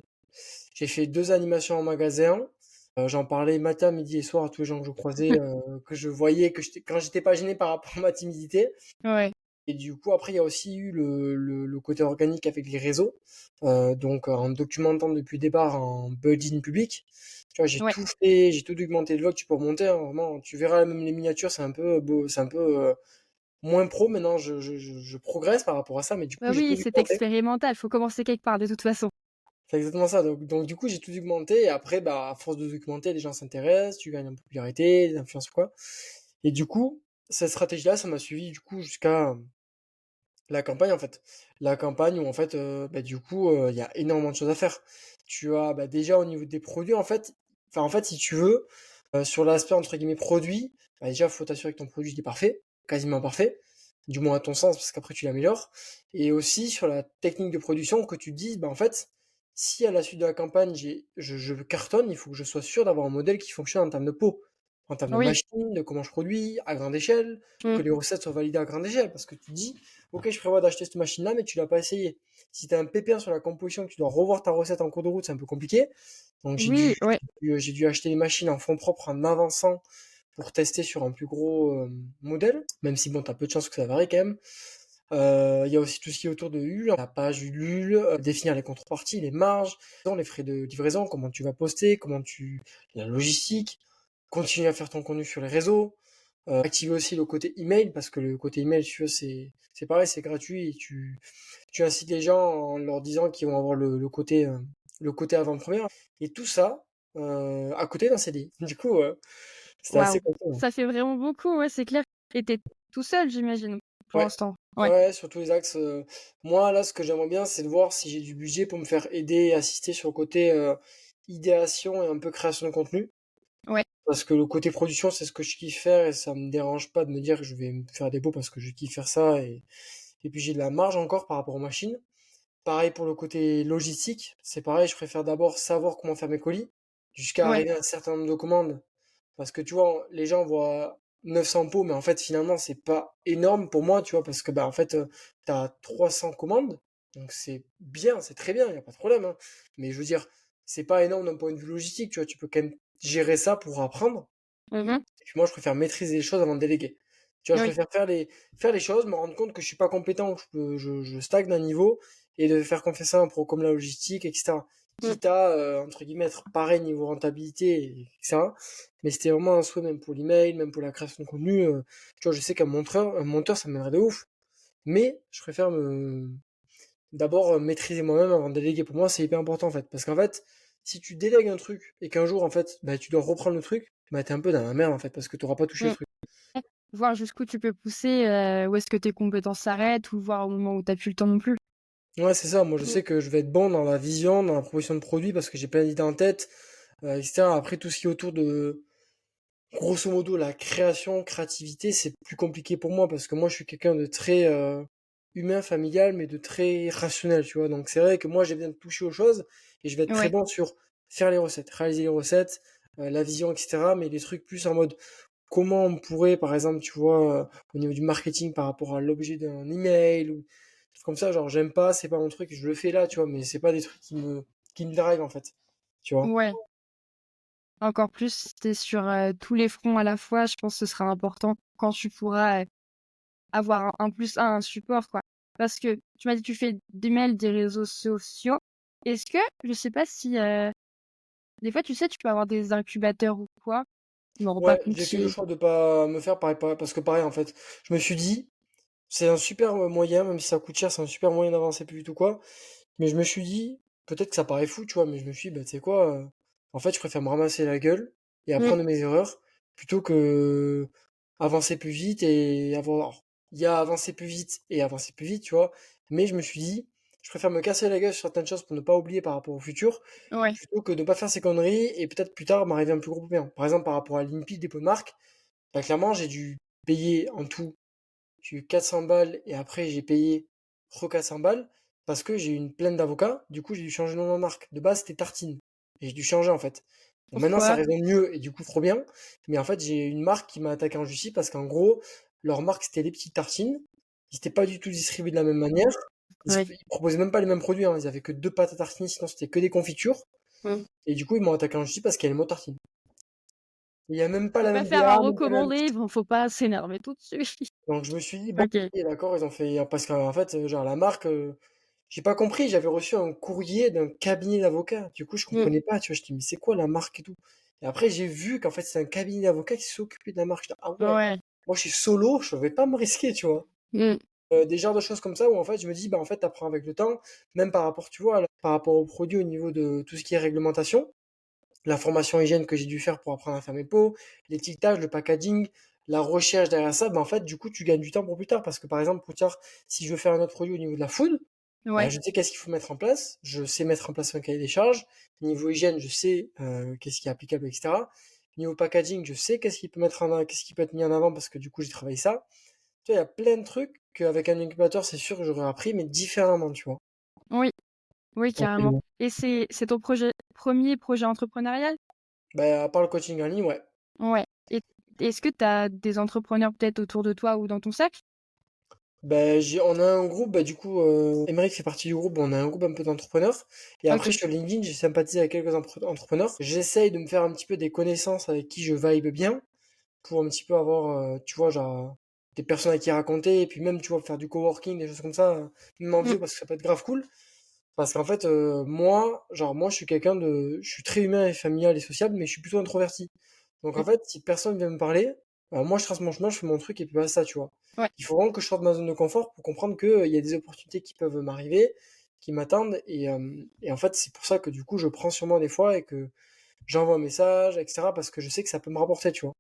J'ai fait 2 animations en magasin. J'en parlais matin, midi et soir à tous les gens que je croisais, que je voyais, que j'étais quand j'étais pas gêné par rapport à ma timidité. Ouais. Et du coup, après, il y a aussi eu le côté organique avec les réseaux. Donc, en documentant depuis le départ, en building public. Tu vois, j'ai Ouais. tout fait, j'ai tout documenté. Le vlog, tu peux remonter, hein, vraiment. Tu verras même les miniatures, c'est un peu beau, c'est un peu moins pro. Maintenant, je progresse par rapport à ça, mais du coup, Bah j'ai tout oui, c'est documenté. expérimental, faut commencer quelque part de toute façon. C'est exactement ça. Donc, du coup, j'ai tout documenté. Et après, bah, à force de documenter, les gens s'intéressent, tu gagnes en popularité, des influences ou quoi. Et du coup, cette stratégie-là, ça m'a suivi du coup jusqu'à la campagne en fait. La campagne où en fait, bah, du coup, il y a énormément de choses à faire. Tu as bah, déjà au niveau des produits en fait, enfin en fait si tu veux, sur l'aspect entre guillemets produit, bah, déjà faut t'assurer que ton produit il est parfait, quasiment parfait, du moins à ton sens parce qu'après tu l'améliores. Et aussi sur la technique de production que tu te dises, bah en fait, si à la suite de la campagne je cartonne, il faut que je sois sûr d'avoir un modèle qui fonctionne en termes de peau, en termes de Oui. machine, de comment je produis, à grande échelle, que Mmh. les recettes soient validées à grande échelle, parce que tu te dis ok, je prévois d'acheter cette machine-là, mais tu l'as pas essayé. Si tu as un pépin sur la composition, que tu dois revoir ta recette en cours de route, c'est un peu compliqué. Donc Oui, ouais. j'ai dû acheter les machines en fonds propres en avançant pour tester sur un plus gros modèle, même si bon, tu as peu de chances que ça varie quand même. Il y a aussi tout ce qui est autour de Ulule, la page Ulule, définir les contreparties, les marges, les frais de livraison, comment tu vas poster, la logistique, continuer à faire ton contenu sur les réseaux, activer aussi le côté email, parce que le côté email, tu vois, c'est pareil, c'est gratuit, et tu incites les gens en leur disant qu'ils vont avoir le côté avant-première, et tout ça, à côté d'un CDI. Du coup, c'était assez Waouh! content. Ça fait vraiment beaucoup, ouais, c'est clair. Et tu tout seul, j'imagine, pour Ouais. l'instant? Ouais. Ouais, sur tous les axes. Moi, là, ce que j'aimerais bien, c'est de voir si j'ai du budget pour me faire aider et assister sur le côté idéation et un peu création de contenu. Ouais. Parce que le côté production, c'est ce que je kiffe faire et ça me dérange pas de me dire que je vais me faire des beaux parce que je kiffe faire ça et puis j'ai de la marge encore par rapport aux machines. Pareil pour le côté logistique, c'est pareil, je préfère d'abord savoir comment faire mes colis jusqu'à Ouais. arriver à un certain nombre de commandes. Parce que tu vois, les gens voient 900 pots, mais en fait, finalement, c'est pas énorme pour moi, tu vois, parce que, bah, en fait, t'as 300 commandes, donc c'est bien, c'est très bien, il n'y a pas de problème, hein. Mais je veux dire, c'est pas énorme d'un point de vue logistique, tu vois, tu peux quand même gérer ça pour apprendre. Mmh. Et puis moi, je préfère maîtriser les choses avant de déléguer. Tu vois, je Oui. préfère faire les choses, me rendre compte que je suis pas compétent, que je stagne d'un niveau, et de faire confiance à un pro comme la logistique, etc. Mmh. quitte à, entre guillemets, être pareil niveau rentabilité, etc. Mais c'était vraiment un souhait, même pour l'email, même pour la création de contenu. Tu vois, je sais qu'un monteur, ça m'aiderait de ouf. Mais je préfère d'abord maîtriser moi-même avant de déléguer. Pour moi, c'est hyper important en fait. Parce qu'en fait, si tu délègues un truc et qu'un jour, en fait, bah, tu dois reprendre le truc, bah, t'es un peu dans la merde en fait, parce que t'auras pas touché le Mmh. truc. Voir jusqu'où tu peux pousser, où est-ce que tes compétences s'arrêtent ou voir au moment où tu plus le temps non plus. Ouais, c'est ça. Moi, je Mmh. sais que je vais être bon dans la vision, dans la proposition de produit parce que j'ai plein d'idées en tête, etc. Après, tout ce qui est autour de, grosso modo, la créativité, c'est plus compliqué pour moi parce que moi, je suis quelqu'un de très humain, familial, mais de très rationnel, tu vois. Donc, c'est vrai que moi, j'ai besoin de toucher aux choses et je vais être très Ouais, bon sur faire les recettes, réaliser les recettes, la vision, etc. Mais les trucs plus en mode comment on pourrait, par exemple, tu vois, au niveau du marketing par rapport à l'objet d'un email ou des trucs comme ça, genre, j'aime pas, c'est pas mon truc, je le fais là, tu vois, mais c'est pas des trucs qui me drive, en fait, tu vois. ouais. Encore plus si tu sur, tous les fronts à la fois, je pense que ce sera important quand tu pourras, avoir un plus un support, quoi. Parce que tu m'as dit tu fais des mails, des réseaux sociaux. Est-ce que je sais pas si, des fois, tu sais, tu peux avoir des incubateurs ou quoi, je me rends pas Ouais, compte j'ai fait le si choix de pas me faire pareil, parce que pareil, en fait, je me suis dit, c'est un super moyen, même si ça coûte cher, c'est un super moyen d'avancer plus vite ou quoi, mais je me suis dit, peut-être que ça paraît fou, tu vois, mais je me suis dit, bah, tu sais quoi, en fait, je préfère me ramasser la gueule et mmh, apprendre de mes erreurs plutôt que avancer plus vite et avoir. Alors, il y a avancer plus vite et avancer plus vite, tu vois, mais je me suis dit, je préfère me casser la gueule sur certaines choses pour ne pas oublier par rapport au futur, ouais, plutôt que de ne pas faire ces conneries et peut-être plus tard m'arriver un plus gros problème. Par exemple, par rapport à l'INPI, dépôt de marque, bah, clairement, j'ai dû payer en tout j'ai eu 400 balles et après j'ai payé re 400 balles parce que j'ai eu une plainte d'avocat. Du coup, j'ai dû changer le nom de ma marque. De base, c'était Tartine. Et j'ai dû changer en fait. Bon, maintenant, ça pourquoi? résonne mieux et du coup, trop bien. Mais en fait, j'ai une marque qui m'a attaqué en justice parce qu'en gros, leur marque, c'était les petites tartines. Ils n'étaient pas du tout distribués de la même manière. Ouais, Ils proposaient même pas les mêmes produits, hein. Ils avaient que deux pâtes à tartiner, sinon c'était que des confitures. mmh. Et du coup, ils m'ont attaqué en justice parce qu'il y a le mot tartine. Il n'y a même pas Je la vais même faire un DA, même pas le même. recommandé, bon, faut pas s'énerver tout de suite. Donc je me suis dit, bon, OK. ok, d'accord, ils ont fait. Parce qu'en fait, genre la marque, j'ai pas compris, j'avais reçu un courrier d'un cabinet d'avocats. Du coup, je Mmh, comprenais pas, tu vois. Je dis, mais c'est quoi la marque et tout? Et après, j'ai vu qu'en fait, c'est un cabinet d'avocats qui s'occupait de la marque. Je dis, ah ouais, ouais, moi je suis solo, je vais pas me risquer, tu vois. mmh, Des genres de choses comme ça où en fait, je me dis, bah en fait, t'apprends avec le temps, même par rapport, tu vois, par rapport aux produits au niveau de tout ce qui est réglementation la formation hygiène que j'ai dû faire pour apprendre à faire mes pots, l'étiquetage, le packaging, la recherche derrière ça, ben en fait, du coup, tu gagnes du temps pour plus tard. Parce que par exemple, pour tard, si je veux faire un autre produit au niveau de la food, ben, ouais, je sais qu'est-ce qu'il faut mettre en place, je sais mettre en place un cahier des charges. Niveau hygiène, je sais qu'est-ce qui est applicable, etc. Niveau packaging, je sais qu'est-ce qui peut être mis en avant parce que du coup, j'ai travaillé ça. Tu vois, il y a plein de trucs qu'avec un incubateur, c'est sûr que j'aurais appris, mais différemment, tu vois. oui, oui, Donc, carrément. Et c'est ton premier projet entrepreneurial? ben, à part le coaching en ligne, ouais. Ouais. Et est-ce que tu as des entrepreneurs peut-être autour de toi ou dans ton cercle? Ben, on a un groupe, bah, du coup, Emeric fait partie du groupe, on a un groupe un peu d'entrepreneurs. Et après, OK. sur LinkedIn, j'ai sympathisé avec quelques entrepreneurs. J'essaye de me faire un petit peu des connaissances avec qui je vibe bien, pour un petit peu avoir, tu vois, genre, des personnes à qui raconter, et puis même, tu vois, faire du coworking, des choses comme ça, même en Mmh, visio, parce que ça peut être grave cool. Parce qu'en fait, moi, genre, moi, je suis très humain et familial et sociable, mais je suis plutôt introverti. Donc, en mmh, fait, si personne vient me parler, bah, moi, je trace mon chemin, je fais mon truc et puis basta, tu vois. ouais. Il faut vraiment que je sorte de ma zone de confort pour comprendre que, il y a des opportunités qui peuvent m'arriver, qui m'attendent, et en fait, c'est pour ça que du coup, je prends sur moi des fois et que j'envoie un message, etc., parce que je sais que ça peut me rapporter, tu vois.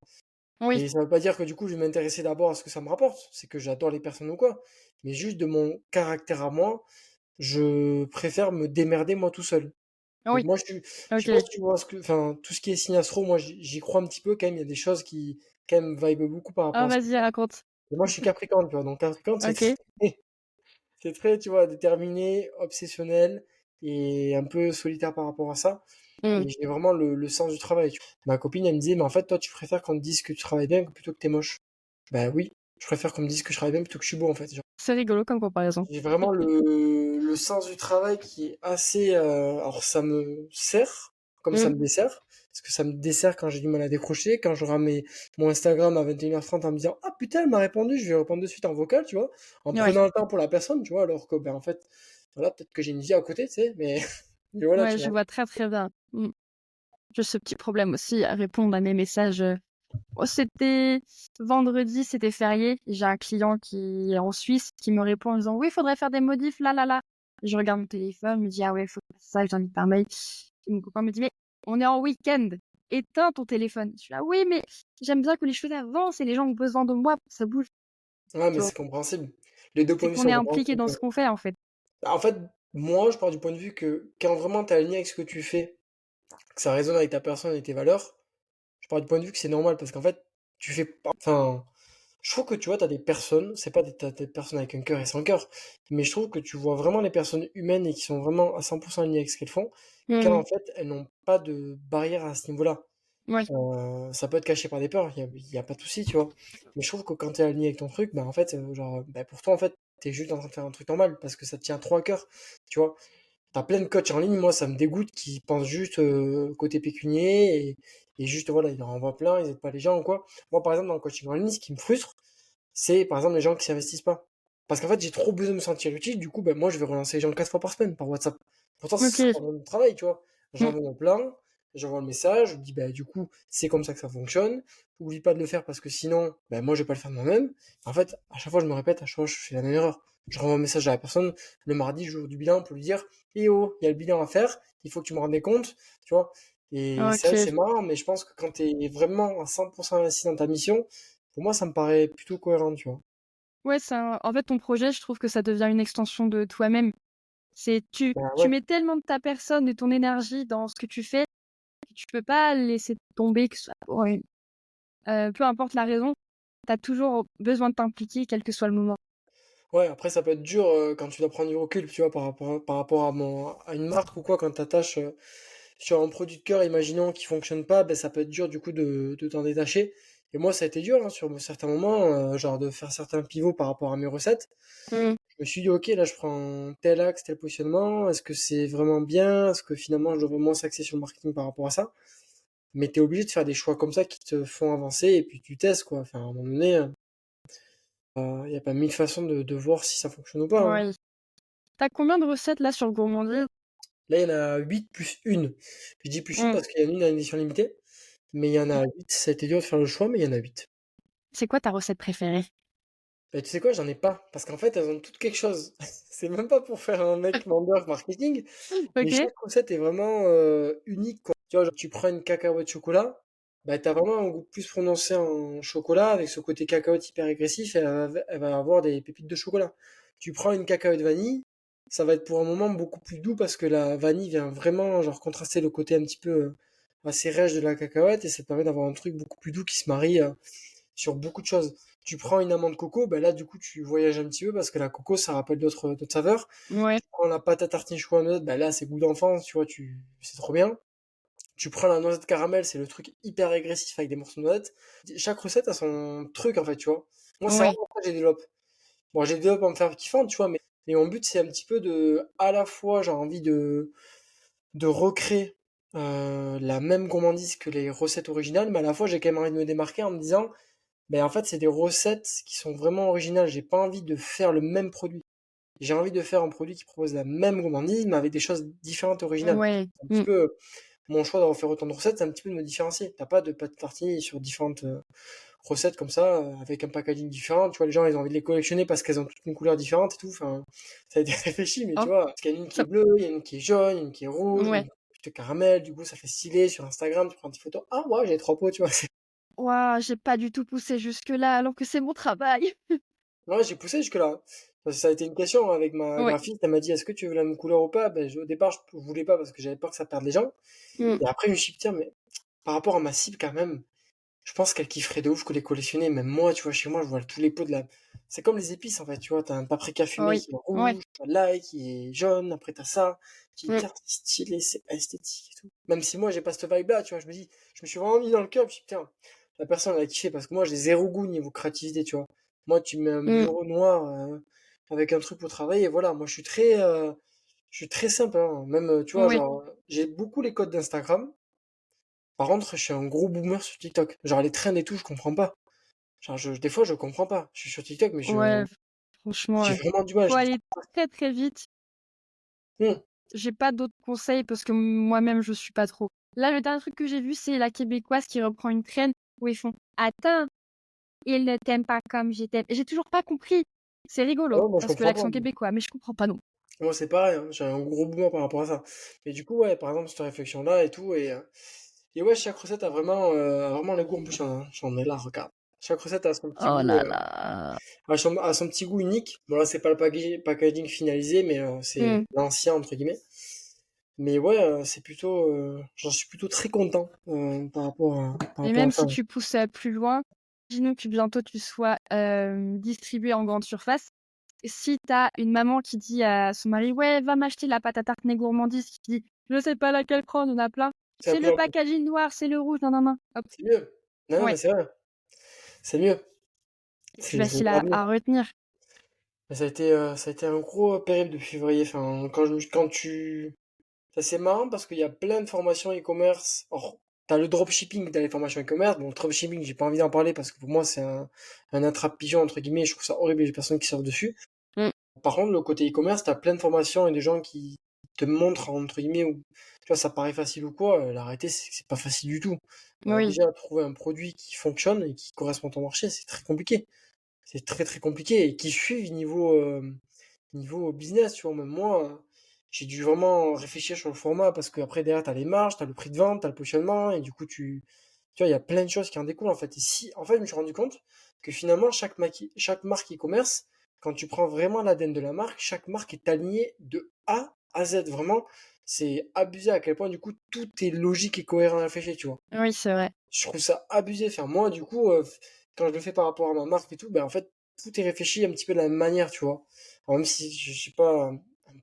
Oui, Et ça veut pas dire que du coup, je vais m'intéresser d'abord à ce que ça me rapporte, c'est que j'adore les personnes ou quoi, mais juste de mon caractère à moi, je préfère me démerder moi tout seul. Donc oui, moi, je sais pas OK. si tu vois enfin, tout ce qui est signe astro, moi, j'y crois un petit peu quand même. Il y a des choses qui, quand même, vibe beaucoup par rapport Ah à ça. vas-y, raconte. Et moi, je suis Capricorne, tu vois. Donc Capricorne, c'est très, OK. c'est très, tu vois, déterminé, obsessionnel et un peu solitaire par rapport à ça. Mmh. Et j'ai vraiment le sens du travail, tu vois. Ma copine, elle me disait, mais en fait, toi, tu préfères qu'on te dise que tu travailles bien plutôt que t'es moche. Ben oui, je préfère qu'on me dise que je travaille bien plutôt que je suis beau, en fait. C'est rigolo comme comparaison. J'ai vraiment le sens du travail qui est assez. Alors, ça me sert, comme ça Mmh. me dessert. Parce que ça me dessert quand j'ai du mal à décrocher, quand je rame mon Instagram à 21h30 en me disant ah putain, elle m'a répondu, je vais répondre de suite en vocal, tu vois, en Ouais. prenant le temps pour la personne, tu vois, alors que, ben, en fait, voilà, peut-être que j'ai une vie à côté, tu sais, mais. Et voilà, Ouais, tu je vois? vois très, très bien. J'ai ce petit problème aussi à répondre à mes messages. Oh, c'était vendredi, c'était férié. J'ai un client qui est en Suisse qui me répond en disant: «Oui, il faudrait faire des modifs là, là, là». Je regarde mon téléphone, je me dis: «Ah ouais, faut faire ça», je l'invite par mail. Et mon copain me dit: «Mais on est en week-end, éteins ton téléphone». Je suis là: «Oui, mais j'aime bien que les choses avancent et les gens ont besoin de moi pour que ça bouge», Ouais, mais tu vois? c'est compréhensible. Les 2 C'est points de vue qu'on est sont impliqué dans compréhensibles. ce qu'on fait, en fait. Bah, en fait, moi, je pars du point de vue que quand vraiment tu es aligné avec ce que tu fais, que ça résonne avec ta personne et tes valeurs, je pars du point de vue que c'est normal parce qu'en fait, tu fais pas. Enfin, je trouve que tu vois, t'as des personnes, c'est pas t'as des personnes avec un cœur et sans cœur, mais je trouve que tu vois vraiment les personnes humaines et qui sont vraiment à 100% alignées avec ce qu'elles font, car Mmh. en fait, elles n'ont pas de barrière à ce niveau-là. Ouais. Ça peut être caché par des peurs, y a pas de souci, tu vois. Mais je trouve que quand t'es aligné avec ton truc, bah en fait, genre, bah pour toi, en fait, t'es juste en train de faire un truc normal parce que ça te tient trop à cœur, tu vois. T'as plein de coachs en ligne, moi ça me dégoûte, qui pensent juste côté pécunier et juste voilà, ils en renvoient plein, ils aident pas les gens ou quoi. Moi par exemple dans le coaching en ligne, ce qui me frustre, c'est par exemple les gens qui s'investissent pas. Parce qu'en fait j'ai trop besoin de me sentir utile, du coup ben moi je vais relancer les gens 4 fois par semaine par WhatsApp. Pourtant c'est OK. pas mon travail, tu vois. Mmh. J'envoie mon plan, j'envoie le message, je dis ben du coup c'est comme ça que ça fonctionne. Oublie pas de le faire parce que sinon ben moi je vais pas le faire de moi-même. En fait à chaque fois je me répète, à chaque fois je fais la même erreur. Je renvoie un message à la personne le mardi, jour du bilan, pour lui dire eh oh, il y a le bilan à faire, il faut que tu me rendes compte, tu vois. Et c'est vrai que OK. c'est marrant, mais je pense que quand tu es vraiment à 100% investi dans ta mission, pour moi, ça me paraît plutôt cohérent, tu vois. Ouais, ça en fait, ton projet, je trouve que ça devient une extension de toi-même. C'est Bah tu ouais, mets tellement de ta personne et ton énergie dans ce que tu fais, que tu peux pas laisser tomber, que ce soit pour une peu importe la raison, tu as toujours besoin de t'impliquer, quel que soit le moment. ouais, après ça peut être dur quand tu dois prendre du recul, tu vois, par rapport à à une marque ou quoi, quand t'attaches sur un produit de cœur, imaginons qui fonctionne pas, ben ça peut être dur du coup de t'en détacher. Et moi, ça a été dur hein, sur certains moments, genre de faire certains pivots par rapport à mes recettes. Mmh. Je me suis dit, ok, là je prends tel axe, tel positionnement, est-ce que c'est vraiment bien? Est-ce que finalement je dois vraiment s'axer sur le marketing par rapport à ça? Mais t'es obligé de faire des choix comme ça qui te font avancer et puis tu testes quoi. Enfin, à un moment donné, y a pas mille façons de voir si ça fonctionne ou pas, hein. Ouais. Tu as combien de recettes là sur Gourmandise? Là, il y en a 8 plus une. Je dis plus une Mmh. parce qu'il y en a une à édition limitée, mais il y en a 8. Ça a été dur de faire le choix, mais il y en a 8. C'est quoi ta recette préférée? Bah, tu sais quoi, j'en ai pas, parce qu'en fait, elles ont toutes quelque chose. C'est même pas pour faire un mec vendeur marketing, mais OK. chaque recette est vraiment unique, quoi. Tu vois, genre, tu prends une cacahuète chocolat, bah, t'as vraiment un goût plus prononcé en chocolat, avec ce côté cacahuète hyper agressif, et elle va avoir des pépites de chocolat. Tu prends une cacahuète vanille, ça va être pour un moment beaucoup plus doux, parce que la vanille vient vraiment, genre, contraster le côté un petit peu assez rêche de la cacahuète, et ça te permet d'avoir un truc beaucoup plus doux qui se marie sur beaucoup de choses. Tu prends une amande coco, bah là, du coup, tu voyages un petit peu, parce que la coco, ça rappelle d'autres saveurs. Ouais. Tu prends la pâte à tartiner chocolat, bah là, c'est goût d'enfance, tu vois, c'est trop bien. Tu prends la noisette caramel, c'est le truc hyper agressif avec des morceaux de noisette. Chaque recette a son truc, en fait, tu vois. Moi, c'est Ouais. vraiment ça que j'ai développé. Bon, j'ai développé en me faire kiffant, tu vois, mais mon but, c'est un petit peu à la fois, j'ai envie de recréer la même gourmandise que les recettes originales, mais à la fois, j'ai quand même envie de me démarquer en me disant, ben, en fait, c'est des recettes qui sont vraiment originales. J'ai pas envie de faire le même produit. J'ai envie de faire un produit qui propose la même gourmandise, mais avec des choses différentes et originales. Ouais. C'est un petit Mmh. peu mon choix d'avoir fait autant de recettes, c'est un petit peu de me différencier. T'as pas de pâte tartine sur différentes recettes comme ça, avec un packaging différent. Tu vois, les gens, ils ont envie de les collectionner parce qu'elles ont toutes une couleur différente et tout. Enfin, ça a été réfléchi, mais tu Oh, vois, parce qu'il y en a une qui ça est bleue, il y en a une qui est jaune, il y en a une qui est rouge, il y en a ouais. une qui est caramel. Du coup, ça fait stylé sur Instagram. Tu prends une petite photo. Ah, ouais, j'ai trois pots, tu vois. Waouh, j'ai pas du tout poussé jusque-là alors que c'est mon travail. Ouais, j'ai poussé jusque-là. Parce que ça a été une question avec ma Ouais. graphiste. Elle m'a dit, est-ce que tu veux la même couleur ou pas? Ben, au départ, je voulais pas parce que j'avais peur que ça perde les gens. Mmh. Et après, je me suis dit, tiens, mais par rapport à ma cible, quand même, je pense qu'elle kifferait de ouf que les collectionner. Même moi, tu vois, chez moi, je vois tous les pots de la. C'est comme les épices, en fait, tu vois. T'as un paprika fumé Oui. qui est Ouais. rouge, t'as l'ail qui est jaune, après t'as ça. Tu dis, Mmh. tiens, c'est stylé, c'est esthétique et tout. Même si moi, j'ai pas cette vibe-là, tu vois, je me suis vraiment mis dans le cœur, je me suis dit, putain, la personne, elle a kiffé parce que moi, j'ai zéro goût niveau créativité, tu vois. Moi, tu mets un Mmh. bureau noir avec un truc pour travailler, et voilà. Moi, je suis très simple, hein. Même, tu vois, Oui. genre, j'ai beaucoup les codes d'Instagram. Par contre, je suis un gros boomer sur TikTok. Genre, les trends et tout, je comprends pas. Genre, des fois, je comprends pas. Je suis sur TikTok, mais Ouais, franchement, j'ai vraiment du mal. faut Je trouve aller très, très vite. ça. j'ai pas d'autres conseils parce que moi-même, je suis pas trop. Là, le dernier truc que j'ai vu, c'est la québécoise qui reprend une traîne où ils font: «Attends, il ne t'aime pas comme je t'aime». J'ai toujours pas compris. C'est Ah rigolo ouais, moi je parce que comprends pas. l'accent québécois, mais je comprends pas non. Moi c'est pareil, hein, j'ai un gros boomer par rapport à ça. Mais du coup, ouais, par exemple, cette réflexion-là et tout, et ouais, chaque recette a vraiment le goût, en plus j'en ai là, regarde. Chaque recette a son petit Oh goût, là là. a son petit goût unique. Bon là, c'est pas le packaging finalisé, mais c'est Mmh. l'ancien, entre guillemets. Mais ouais, c'est plutôt, j'en suis plutôt très content par Et rapport à même ça. si tu pousses, plus loin, imaginons que bientôt tu sois, distribué en grande surface. Si tu as une maman qui dit à son mari: «Ouais, va m'acheter la pâte à tartiner gourmandise», qui dit: «Je sais pas laquelle prendre, il y en a plein». C'est un «C'est peu le un peu, packaging noir, c'est le rouge, nanana». Hop, c'est mieux. Non, non, mais ouais, c'est vrai, c'est mieux. c'est plus C'est facile hyper à bien. à retenir. Mais ça a été un gros périple de février. Enfin, quand tu, ça c'est marrant parce qu'il y a plein de formations e-commerce. Or, t'as le dropshipping, t'as les formations e-commerce. Bon, le dropshipping, j'ai pas envie d'en parler parce que pour moi, c'est un attrape-pigeon, entre guillemets. Je trouve ça horrible les personnes qui sortent dessus. Mmh. Par contre, le côté e-commerce, t'as plein de formations et des gens qui te montrent, entre guillemets, où, tu vois, ça paraît facile ou quoi. La réalité, c'est que c'est pas facile du tout. Oui, Déjà, trouver un produit qui fonctionne et qui correspond à ton marché, c'est très compliqué. C'est très très compliqué et qui suivent niveau business, tu vois. Même moi, j'ai dû vraiment réfléchir sur le format parce que après derrière, t'as les marges, t'as le prix de vente, t'as le positionnement et du coup, tu vois, il y a plein de choses qui en découlent en fait. Et si, en fait, je me suis rendu compte que finalement, chaque marque e-commerce, quand tu prends vraiment l'ADN de la marque, chaque marque est alignée de A à Z. Vraiment, c'est abusé à quel point du coup, tout est logique et cohérent à réfléchir, tu vois. oui, c'est vrai. Je trouve ça abusé. Enfin, moi, du coup, quand je le fais par rapport à ma marque et tout, ben, en fait, tout est réfléchi un petit peu de la même manière, tu vois. Alors, même si je suis pas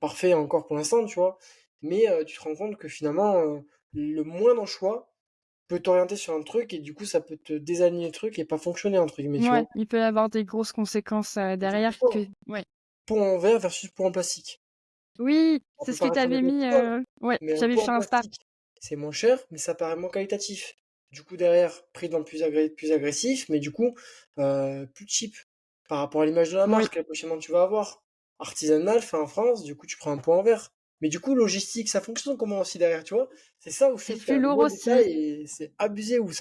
parfait encore pour l'instant, tu vois. Mais tu te rends compte que finalement, le moindre choix peut t'orienter sur un truc et du coup, ça peut te désaligner le truc et pas fonctionner, entre guillemets, tu Ouais, vois. il peut y avoir des grosses conséquences, derrière que Typiquement, ouais. pot en verre versus pot en plastique. Oui, Ça c'est peut ce que tu paraître avais anecdotique, mis, ouais, mais un j'avais pot vu en sur Insta. plastique, c'est moins cher, mais ça paraît moins qualitatif. Du coup, derrière, prix de vente plus agressif, mais du coup, plus cheap par rapport à l'image de la Oui, marque, le positionnement que tu vas avoir. Artisanal, fait en France, du coup, tu prends un pot en verre. Mais du coup, logistique, ça fonctionne comment aussi derrière, tu vois? C'est ça où je c'est trouve qu'il y plus a un lourd gros aussi. détail et c'est abusé où Ouais.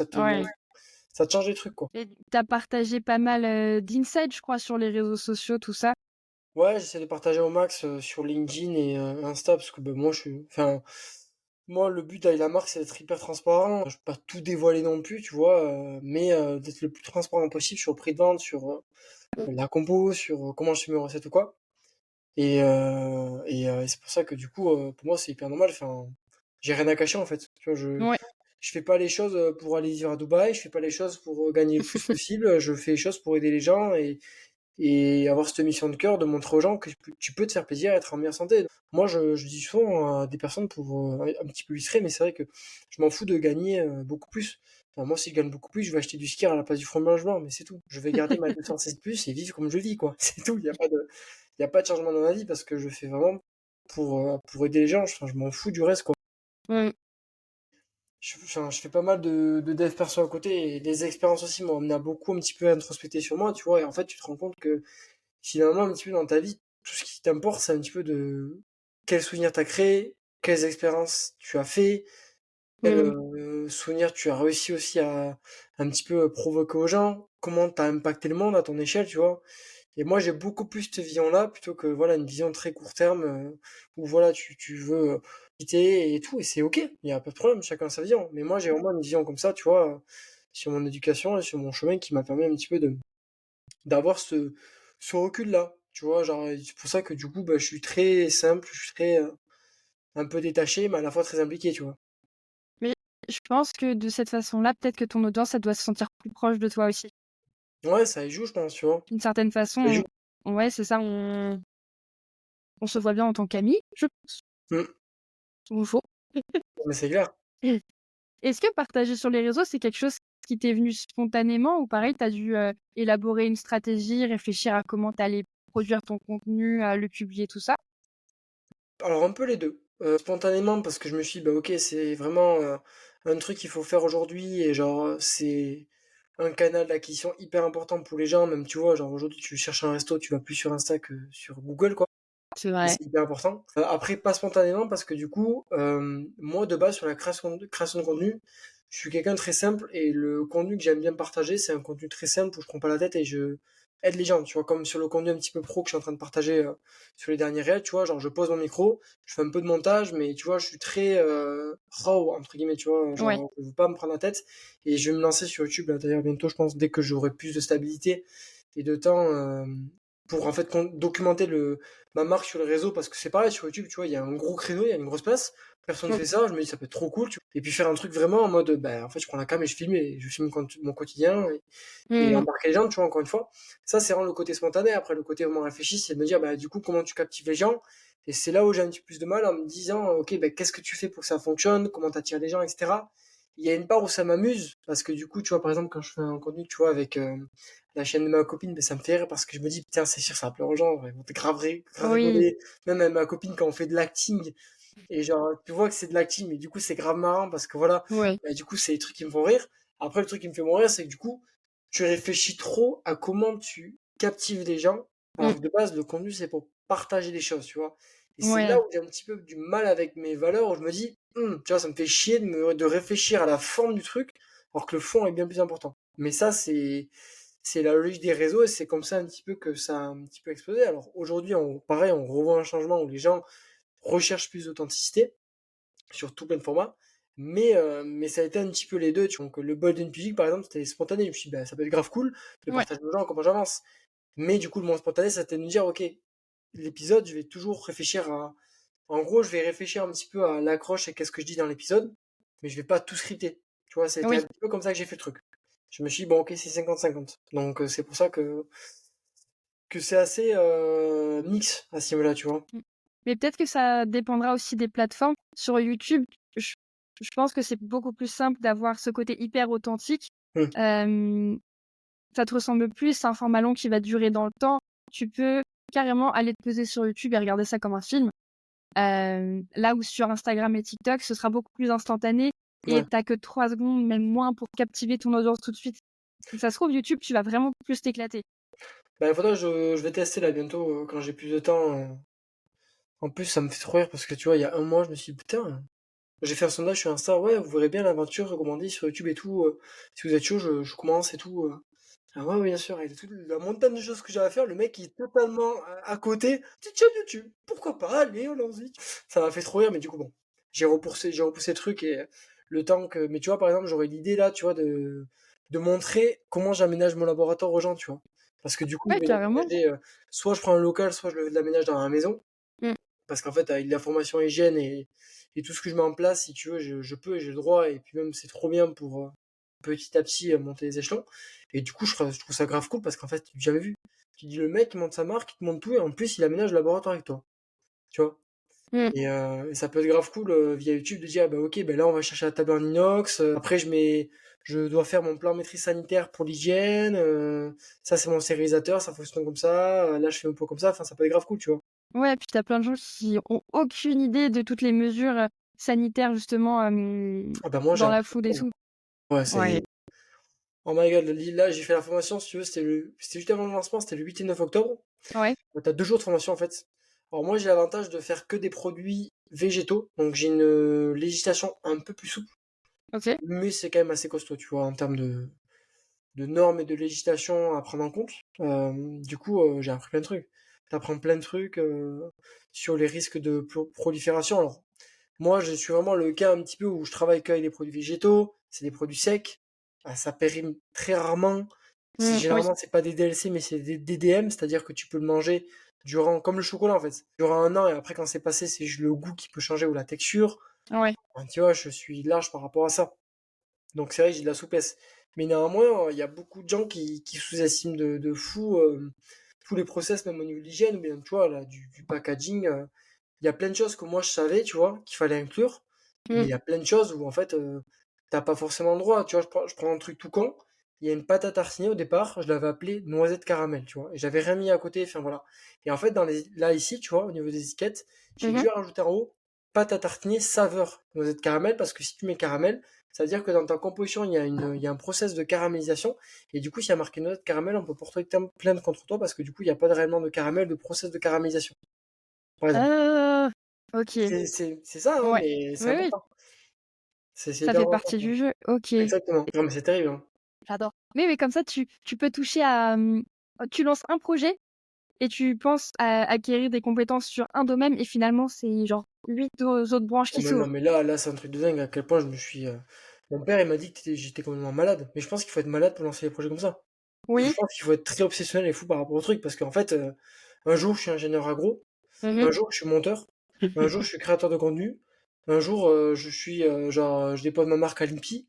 ça te change les trucs, quoi. Et tu as partagé pas mal, d'insights, je crois, sur les réseaux sociaux, tout ça? Ouais, j'essaie de partager au max sur LinkedIn et Insta parce que ben, enfin, moi, le but avec la marque, c'est d'être hyper transparent. Je peux pas tout dévoiler non plus, tu vois, mais d'être le plus transparent possible sur le prix de vente, sur la compo, sur comment je fais mes recettes ou quoi. Et c'est pour ça que du coup, pour moi, c'est hyper normal. Enfin, j'ai rien à cacher en fait. Tu vois, Ouais. je fais pas les choses pour aller vivre à Dubaï. Je fais pas les choses pour gagner le plus possible. Je fais les choses pour aider les gens et avoir cette mission de cœur de montrer aux gens que tu peux te faire plaisir et être en meilleure santé. Moi, je dis souvent à des personnes pour un petit peu illustrer, mais c'est vrai que je m'en fous de gagner beaucoup plus. Enfin, moi, si je gagne beaucoup plus, je vais acheter du skier à la place du fromage blanc, mais c'est tout. Je vais garder ma 216 plus et vivre comme je vis, quoi. C'est tout. Il y a pas de changement dans ma vie parce que je fais vraiment pour aider les gens. Enfin, je m'en fous du reste, quoi. Mmh. Enfin, je fais pas mal de dev perso à côté et les expériences aussi m'ont amené à beaucoup un petit peu à introspecter sur moi, tu vois. Et en fait, tu te rends compte que finalement, un petit peu dans ta vie, tout ce qui t'importe, c'est un petit peu de quels souvenirs t'as créé, quelles expériences tu as fait, quels Mmh. souvenirs tu as réussi aussi à un petit peu provoquer aux gens, comment t'as impacté le monde à ton échelle, tu vois. Et moi, j'ai beaucoup plus cette vision-là plutôt que voilà une vision très court terme où voilà tu veux quitter et tout et c'est ok, il y a pas de problème, chacun a sa vision. Mais moi, j'ai vraiment une vision comme ça, tu vois, sur mon éducation et sur mon chemin qui m'a permis un petit peu de d'avoir ce recul-là, tu vois, genre, c'est pour ça que du coup, bah, je suis très simple, je suis très, un peu détaché, mais à la fois très impliqué, tu vois. Mais je pense que de cette façon-là, peut-être que ton audience, elle doit se sentir plus proche de toi aussi. Ouais, ça y joue, je pense, tu vois. D'une certaine Ça y façon, joue. ouais, c'est ça, on se voit bien en tant qu'amis, je pense. Mmh. Ou faux. Mais c'est clair. Est-ce que partager sur les réseaux, c'est quelque chose qui t'est venu spontanément ou pareil, tu as dû, élaborer une stratégie, réfléchir à comment tu allais produire ton contenu, à le publier, tout ça? Alors un peu les 2. Spontanément parce que je me suis dit: «Bah, OK, c'est vraiment, un truc qu'il faut faire aujourd'hui» et genre, c'est un canal d'acquisition hyper important pour les gens. Même, tu vois, genre aujourd'hui tu cherches un resto, tu vas plus sur Insta que sur Google, quoi. C'est Et vrai. c'est hyper important. Après, pas spontanément, parce que du coup, moi, de base, sur la création de contenu, je suis quelqu'un de très simple et le contenu que j'aime bien partager, c'est un contenu très simple où je prends pas la tête et je aide les gens, tu vois, comme sur le contenu un petit peu pro que je suis en train de partager sur les derniers réels, tu vois, genre je pose mon micro, je fais un peu de montage, mais tu vois, je suis très raw, entre guillemets, tu vois, Ouais. genre je veux pas me prendre la tête et je vais me lancer sur YouTube, là, d'ailleurs, bientôt, je pense, dès que j'aurai plus de stabilité et de temps pour en fait documenter ma marque sur les réseaux parce que c'est pareil sur YouTube, tu vois, il y a un gros créneau, il y a une grosse place, personne ne Mm. fait ça, je me dis ça peut être trop cool, tu vois. Et puis faire un truc vraiment en mode, ben, en fait, je prends la cam et je filme mon quotidien et Mm. embarquer les gens, tu vois, encore une fois. Ça, c'est vraiment le côté spontané. Après, le côté vraiment réfléchi, c'est de me dire, bah, du coup, comment tu captives les gens. Et c'est là où j'ai un petit peu plus de mal en me disant, ok, ben, qu'est-ce que tu fais pour que ça fonctionne, comment t'attires les gens, etc. Il y a une part où ça m'amuse, parce que du coup, tu vois, par exemple, quand je fais un contenu, tu vois, avec la chaîne de ma copine, ben, ça me fait rire parce que je me dis, putain, c'est sûr, ça va plaire aux gens, ils vont te grave Oui. rigoler. Même avec ma copine, quand on fait de l'acting, et genre, tu vois que c'est de l'acting, mais du coup, c'est grave marrant parce que voilà, Ouais. bah, du coup, c'est des trucs qui me font rire. Après, le truc qui me fait mourir, c'est que du coup, tu réfléchis trop à comment tu captives les gens, alors Mm. que de base, le contenu, c'est pour partager des choses, tu vois. Et c'est là Ouais. où j'ai un petit peu du mal avec mes valeurs, où je me dis, tu vois, ça me fait chier de réfléchir à la forme du truc, alors que le fond est bien plus important. Mais ça, c'est la logique des réseaux et c'est comme ça un petit peu que ça a un petit peu explosé. Alors aujourd'hui, pareil, on revoit un changement où les gens recherchent plus d'authenticité sur tout plein de formats. Mais ça a été un petit peu les deux. Tu vois. Donc, le Golden Public, par exemple, c'était spontané. Je me suis dit, bah, ça peut être grave cool de Ouais. partager aux gens comment j'avance. Mais du coup, le moins spontané, c'était de me dire, ok, l'épisode, je vais toujours réfléchir à. En gros, je vais réfléchir un petit peu à l'accroche et qu'est-ce que je dis dans l'épisode, mais je vais pas tout scripter. Tu vois, ça a été un Oui. petit peu comme ça que j'ai fait le truc. Je me suis dit, bon, ok, c'est 50-50. Donc, c'est pour ça que c'est assez mix à ce niveau-là, tu vois. Mm. Mais peut-être que ça dépendra aussi des plateformes. Sur YouTube, je, je pense que c'est beaucoup plus simple d'avoir ce côté hyper authentique. Hmm. Euh, Ça te ressemble plus, c'est un format long qui va durer dans le temps. Tu peux carrément aller te poser sur YouTube et regarder ça comme un film. Là où sur Instagram et TikTok, ce sera beaucoup plus instantané et Ouais. t'as que 3 secondes, même moins, pour captiver ton audience tout de suite. Donc ça se trouve, YouTube, tu vas vraiment plus t'éclater. Bah, il faudra je vais tester là bientôt quand j'ai plus de temps. En plus, ça me fait trop rire parce que tu vois, il y a un mois, je me suis dit, putain, j'ai fait un sondage sur Insta, ouais, vous verrez bien l'aventure recommandée sur YouTube et tout. Si vous êtes chaud, je commence et tout. Ah ouais, oui, bien sûr, avec toute la montagne de choses que j'ai à faire, le mec il est totalement à côté. Petite chaîne YouTube, pourquoi pas, allez, allons-y. Ça m'a fait trop rire, mais du coup, bon, j'ai repoussé le truc et le temps que. Mais tu vois, par exemple, j'aurais l'idée là, tu vois, de montrer comment j'aménage mon laboratoire aux gens, tu vois. Parce que du coup, je Ouais, vais carrément. l'aménager, soit je prends un local, soit je l'aménage dans la maison. Mmh. Parce qu'en fait, avec la formation hygiène et tout ce que je mets en place, si tu veux, je peux et j'ai le droit. Et puis même, c'est trop bien pour petit à petit monter les échelons. Et du coup, je trouve ça grave cool parce qu'en fait, j'ai jamais vu. Tu dis, le mec, il monte sa marque, il te monte tout et en plus, il aménage le laboratoire avec toi. Tu vois? Mmh. Et ça peut être grave cool via YouTube de dire, ah bah ok, ben là, on va chercher la table en inox. Après, je dois faire mon plan maîtrise sanitaire pour l'hygiène. Ça, c'est mon stérilisateur, ça fonctionne comme ça. Là, je fais un peu comme ça. Enfin, ça peut être grave cool, tu vois. Ouais, puis t'as plein de gens qui ont aucune idée de toutes les mesures, sanitaires justement, Ah bah moi, j'ai dans la appris. food et tout. Ouais, Ouais. oh my god, là j'ai fait la formation, si tu veux, c'était juste avant le lancement, c'était le 8 et 9 octobre. Ouais, T'as 2 jours de formation en fait. Alors moi j'ai l'avantage de faire que des produits végétaux, donc j'ai une législation un peu plus souple, OK. mais c'est quand même assez costaud, tu vois, en termes de normes et de législation à prendre en compte. Du coup, j'ai appris plein de trucs. T'apprends plein de trucs sur les risques de prolifération. Alors, moi, je suis vraiment le cas un petit peu où je travaille qu'avec des produits végétaux, c'est des produits secs, ça périme très rarement. Oui. Généralement, c'est pas des DLC, mais c'est des DDM, c'est-à-dire que tu peux le manger durant, comme le chocolat en fait, durant un an, et après, quand c'est passé, c'est juste le goût qui peut changer ou la texture. Ouais. Enfin, tu vois, je suis large par rapport à ça. Donc c'est vrai que j'ai de la souplesse. Mais néanmoins, il y a beaucoup de gens qui sous-estiment de fou tous les process, même au niveau de l'hygiène, ou bien tu vois, là, du packaging. Il y a plein de choses que moi je savais, tu vois, qu'il fallait inclure. Mais il Mmh. y a plein de choses où en fait, t'as pas forcément le droit. Tu vois, je prends un truc tout con. Il y a une pâte à tartiner au départ, je l'avais appelée noisette caramel, tu vois. Et j'avais rien mis à côté, enfin voilà. Et en fait, là ici, tu vois, au niveau des étiquettes, j'ai Mmh. dû rajouter en haut pâte à tartiner saveur noisette caramel parce que si tu mets caramel, ça veut dire que dans ta composition, il y a un process de caramélisation. Et du coup, s'il y a marqué noisette caramel, on peut porter plainte contre toi parce que du coup, il n'y a pas de réellement de caramel, de process de caramélisation. par exemple. OK. C'est ça, hein, Ouais. mais c'est Oui, oui, important. C'est ça hyper fait important, partie quoi. du jeu. OK. Exactement. Non, mais c'est terrible, hein. J'adore. Mais comme ça, tu peux toucher à, tu lances un projet et tu penses à acquérir des compétences sur un domaine et finalement, c'est genre 8 au autres branches Oh, qui mais non, s'ouvrent. mais là, c'est un truc de dingue à quel point je me suis. Mon père, il m'a dit que j'étais complètement malade. Mais je pense qu'il faut être malade pour lancer des projets comme ça. Je Oui. pense qu'il faut être très obsessionnel et fou par rapport au truc. Parce qu'en fait, un jour, je suis ingénieur agro. Mmh. Un jour, je suis monteur. Un jour, je suis créateur de contenu. Un jour, je suis. Genre, je dépose ma marque à l'INPI.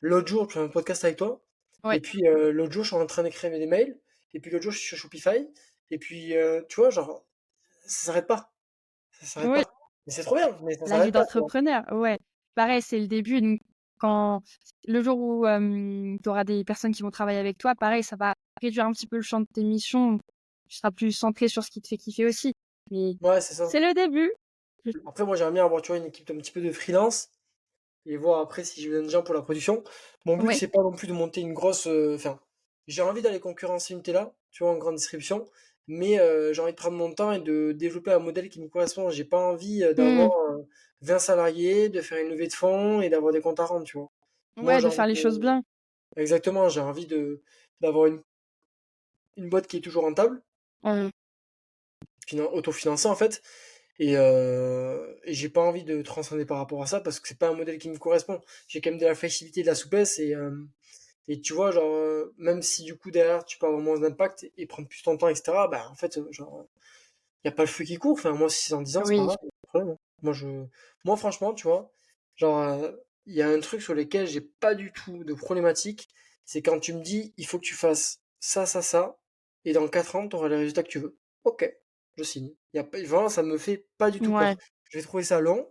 L'autre jour, je fais un podcast avec toi. Et Ouais. puis, l'autre jour, je suis en train d'écrire des mails. Et puis, l'autre jour, je suis sur Shopify. Et puis, tu vois, genre, ça s'arrête pas. Ça s'arrête Oui, pas. Mais c'est trop bien, mais ça la vie s'arrête pas, tu vois. d'entrepreneur, ouais. Pareil, c'est le début, donc quand le jour où, tu auras des personnes qui vont travailler avec toi, pareil, ça va réduire un petit peu le champ de tes missions. Tu seras plus centré sur ce qui te fait kiffer aussi. Mais Ouais, c'est ça. c'est le début. Après, moi, j'aimerais bien avoir, tu vois, une équipe un petit peu de freelance et voir après si je besoin de gens pour la production. Mon but, Ouais. c'est pas non plus de monter une grosse. Enfin, j'ai envie d'aller concurrencer Nutella, tu vois, en grande distribution, mais j'ai envie de prendre mon temps et de développer un modèle qui me correspond. J'ai pas envie d'avoir Mmh. 20 salariés, de faire une levée de fonds et d'avoir des comptes à rendre, tu vois. Moi, Ouais, j'ai de envie faire les choses de. bien. Exactement, j'ai envie d'avoir une boîte qui est toujours rentable, Mmh. autofinancée en fait. Et j'ai pas envie de transcender par rapport à ça parce que c'est pas un modèle qui me correspond. J'ai quand même de la flexibilité, de la souplesse et tu vois, genre, même si du coup derrière tu peux avoir moins d'impact et prendre plus ton temps, etc., bah en fait, genre, y a pas le feu qui court. Enfin, moi, si c'est en 10 ans, c'est pas Oui. grave, y a pas de problème, hein. Moi, franchement, tu vois, genre, il y a un truc sur lequel j'ai pas du tout de problématique, c'est quand tu me dis, il faut que tu fasses ça, ça, ça, et dans 4 ans, tu auras les résultats que tu veux. Ok, je signe. Y a pas, vraiment, ça me fait pas du tout peur. Ouais. Je vais trouver ça long,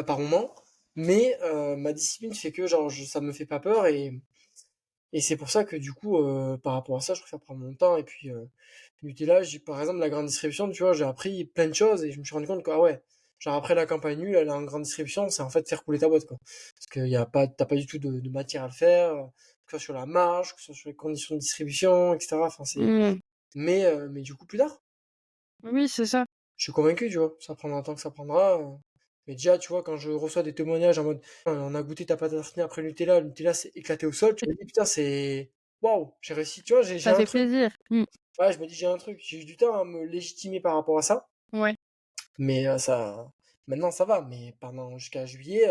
par moment, mais ma discipline fait que, genre, ça me fait pas peur et c'est pour ça que du coup, par rapport à ça, je préfère prendre mon temps. Et puis, Nutella, par exemple, la grande distribution, tu vois, j'ai appris plein de choses et je me suis rendu compte que, ah ouais, genre après la campagne nulle, aller en grande distribution, c'est en fait faire couler ta boîte, quoi. Parce que t'as pas du tout de matière à le faire, que ce soit sur la marge, que ce soit sur les conditions de distribution, etc. Enfin, Mmh. mais du coup, plus tard, Oui, c'est ça. je suis convaincu, tu vois, ça prendra le temps que ça prendra. Mais déjà, tu vois, quand je reçois des témoignages en mode, on a goûté ta pâte à tartiner après le Nutella s'est éclaté au sol, tu me dis, putain, c'est, waouh, j'ai réussi, tu vois, j'ai Ça un fait truc. plaisir. Mmh. Ouais, je me dis, j'ai un truc. J'ai eu du temps à me légitimer par rapport à ça. Ouais. Mais maintenant, ça va. Mais pendant jusqu'à juillet,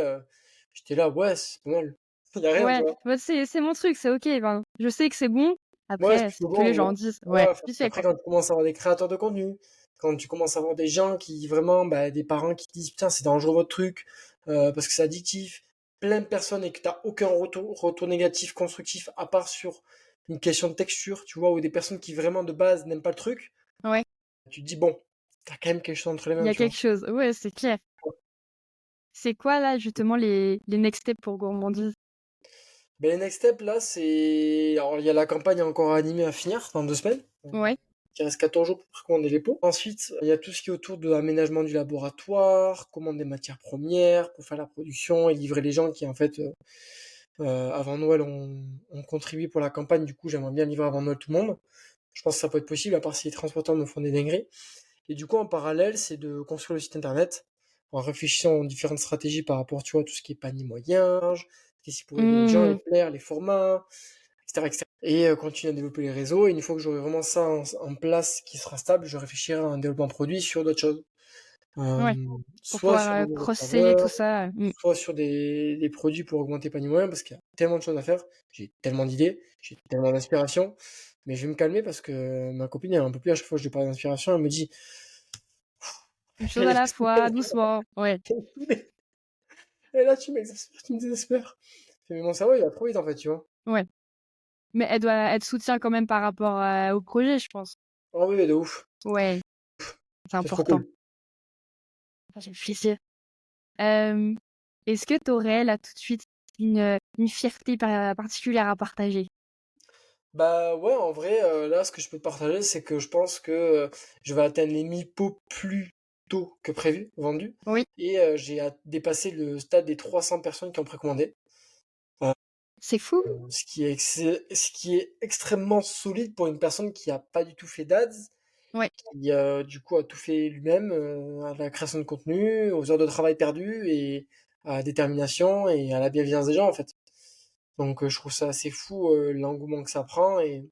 j'étais là, ouais, c'est pas mal. Il y a rien, tu Ouais, vois. bah, c'est mon truc, c'est OK, ben, je sais que c'est bon. Ouais, c'est Après, c'est plutôt ce que bon, les tu gens vois. disent. Ouais, Ouais, tu sais, après, quoi. quand tu commences à avoir des créateurs de contenu, quand tu commences à avoir des gens qui vraiment, bah, des parents qui disent, putain, c'est dangereux votre truc, parce que c'est addictif, plein de personnes et que t'as aucun retour négatif, constructif, à part sur une question de texture, tu vois, ou des personnes qui vraiment de base n'aiment pas le truc, Ouais, tu te dis, bon, t'as quand même quelque chose entre les il mains, y a tu vois. quelque chose. Ouais, c'est clair. C'est quoi là, justement, les next steps pour Gourmandise? Ben, les next steps, là, c'est. Alors, il y a la campagne encore à animer à finir dans 2 semaines. Ouais. Il reste 14 jours pour précommander les pots. Ensuite, il y a tout ce qui est autour de l'aménagement du laboratoire, commande des matières premières pour faire la production et livrer les gens qui, en fait, avant Noël, ont contribué pour la campagne. Du coup, j'aimerais bien livrer avant Noël tout le monde. Je pense que ça peut être possible, à part si les transporteurs me font des dingueries. Et du coup, en parallèle, c'est de construire le site internet en réfléchissant aux différentes stratégies par rapport, tu vois, à tout ce qui est panier moyen, qu'est-ce qui pourrait aider les gens, les Mmh. plaire, les formats, etc., etc. Et continuer à développer les réseaux. Et une fois que j'aurai vraiment ça en place qui sera stable, je réfléchirai à un développement produit sur d'autres choses. Ouais, Euh, pour soit pouvoir, sur des nouveaux cross-seller tout saveurs, ça, soit sur des produits pour augmenter panier moyen, parce qu'il y a tellement de choses à faire. J'ai tellement d'idées, j'ai tellement d'inspiration. Mais je vais me calmer parce que ma copine, elle en peut plus à chaque fois que je lui parle d'inspiration, elle me dit, une chose à elle la fois, doucement. Ouais, Et là, tu m'exaspères, tu me désespères. Mais mon cerveau, il va trop vite, en fait, tu vois. ouais. Mais elle te soutient quand même par rapport, au projet, je pense. Oh oui, de ouf. Ouais, c'est C'est trop important. cool. Ça fait plaisir. Hem, est-ce que tu aurais là, tout de suite, une fierté particulière à partager? Bah ouais, en vrai, là, ce que je peux te partager, c'est que je pense que je vais atteindre les 1000 pots plus tôt que prévu, vendus. Oui, Et j'ai dépassé le stade des 300 personnes qui ont précommandé. Euh, c'est fou. ce qui est extrêmement solide pour une personne qui a pas du tout fait d'ads Ouais. qui, du coup, a tout fait lui-même, à la création de contenu, aux heures de travail perdues et à la détermination et à la bienveillance des gens, en fait. Donc, je trouve ça assez fou, l'engouement que ça prend et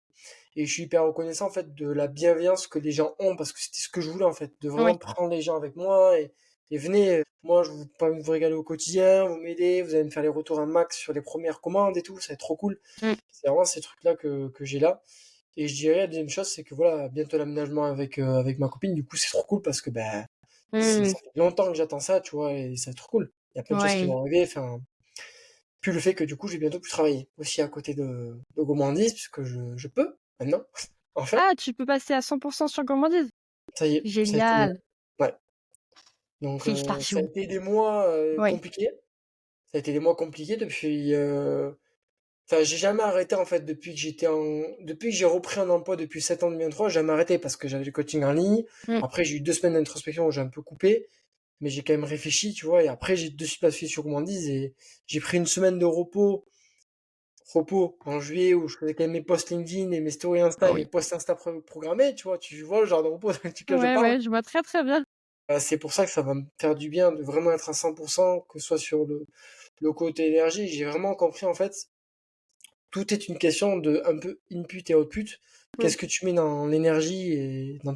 je suis hyper reconnaissant, en fait, de la bienveillance que les gens ont parce que c'était ce que je voulais, en fait, de Ouais. vraiment prendre les gens avec moi et venez, moi, je vous pas vous régaler au quotidien, vous m'aider, vous allez me faire les retours un max sur les premières commandes et tout, ça va être trop cool. Mmh. C'est vraiment ces trucs-là que j'ai là. Et je dirais la deuxième chose, c'est que voilà, bientôt l'aménagement avec ma copine, du coup, c'est trop cool parce que ben, Mmh. ça fait longtemps que j'attends ça, tu vois, et ça va être trop cool. Il y a plein de choses qui Ouais. vont arriver, enfin, puis le fait que du coup, je vais bientôt plus travailler aussi à côté de gourmandise, puisque je peux maintenant, en fait. Ah, tu peux passer à 100 sur gourmandise? Ça y est, ça a été bon. Génial! Ouais. Donc, ça a Félicitations. été des mois Ouais. compliqués. Ça a été des mois compliqués depuis. Enfin, j'ai jamais arrêté en fait depuis que j'ai repris un emploi depuis septembre 2023, j'ai jamais arrêté parce que j'avais le coaching en ligne. Mmh. Après, j'ai eu 2 semaines d'introspection où j'ai un peu coupé, mais j'ai quand même réfléchi, tu vois. Et après, j'ai de suite basculé sur gourmandise et j'ai pris une semaine de repos en juillet où je faisais quand même mes posts LinkedIn et mes stories Insta et mes Oui. posts Insta programmés, tu vois. Tu vois le genre de repos duquel je Ouais, parle. ouais, je vois très, très bien. C'est pour ça que ça va me faire du bien de vraiment être à 100%, que ce soit sur le côté énergie. J'ai vraiment compris en fait tout est une question de un peu input et output. Mmh. Qu'est-ce que tu mets dans l'énergie et dans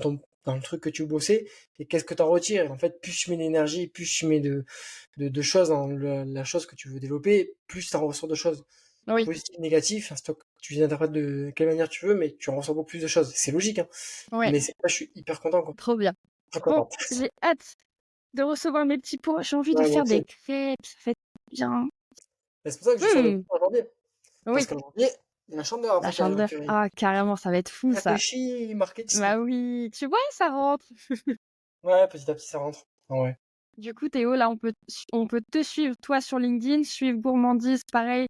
le truc que tu veux bosser et qu'est-ce que tu en retires? Et en fait, plus tu mets d'énergie, plus tu mets de choses dans la chose que tu veux développer, plus tu en ressors de choses Oui. positives, négatives. Enfin, c'est toi que tu les interprètes de quelle manière tu veux, mais tu en ressors beaucoup plus de choses. C'est logique, hein. Ouais, Mais c'est là, je suis hyper content, quoi. trop bien. Très Bon, content. j'ai hâte de recevoir mes petits pots. J'ai envie de Ouais, moi faire aussi. des crêpes, ça fait bien. Et c'est pour ça que je sors le Mmh. plan aujourd'hui. Parce Oui, qu'aujourd'hui, il y a la chandeleur à la préparer, ma chandeleur. chérie. Ah, carrément, ça va être fou ça. Réfléchi, marketing. Bah oui, tu vois, ça rentre. Ouais, petit à petit, ça rentre. Ah ouais. Du coup, Théo, là, on peut te suivre, toi, sur LinkedIn, suivre Gourmandise, pareil.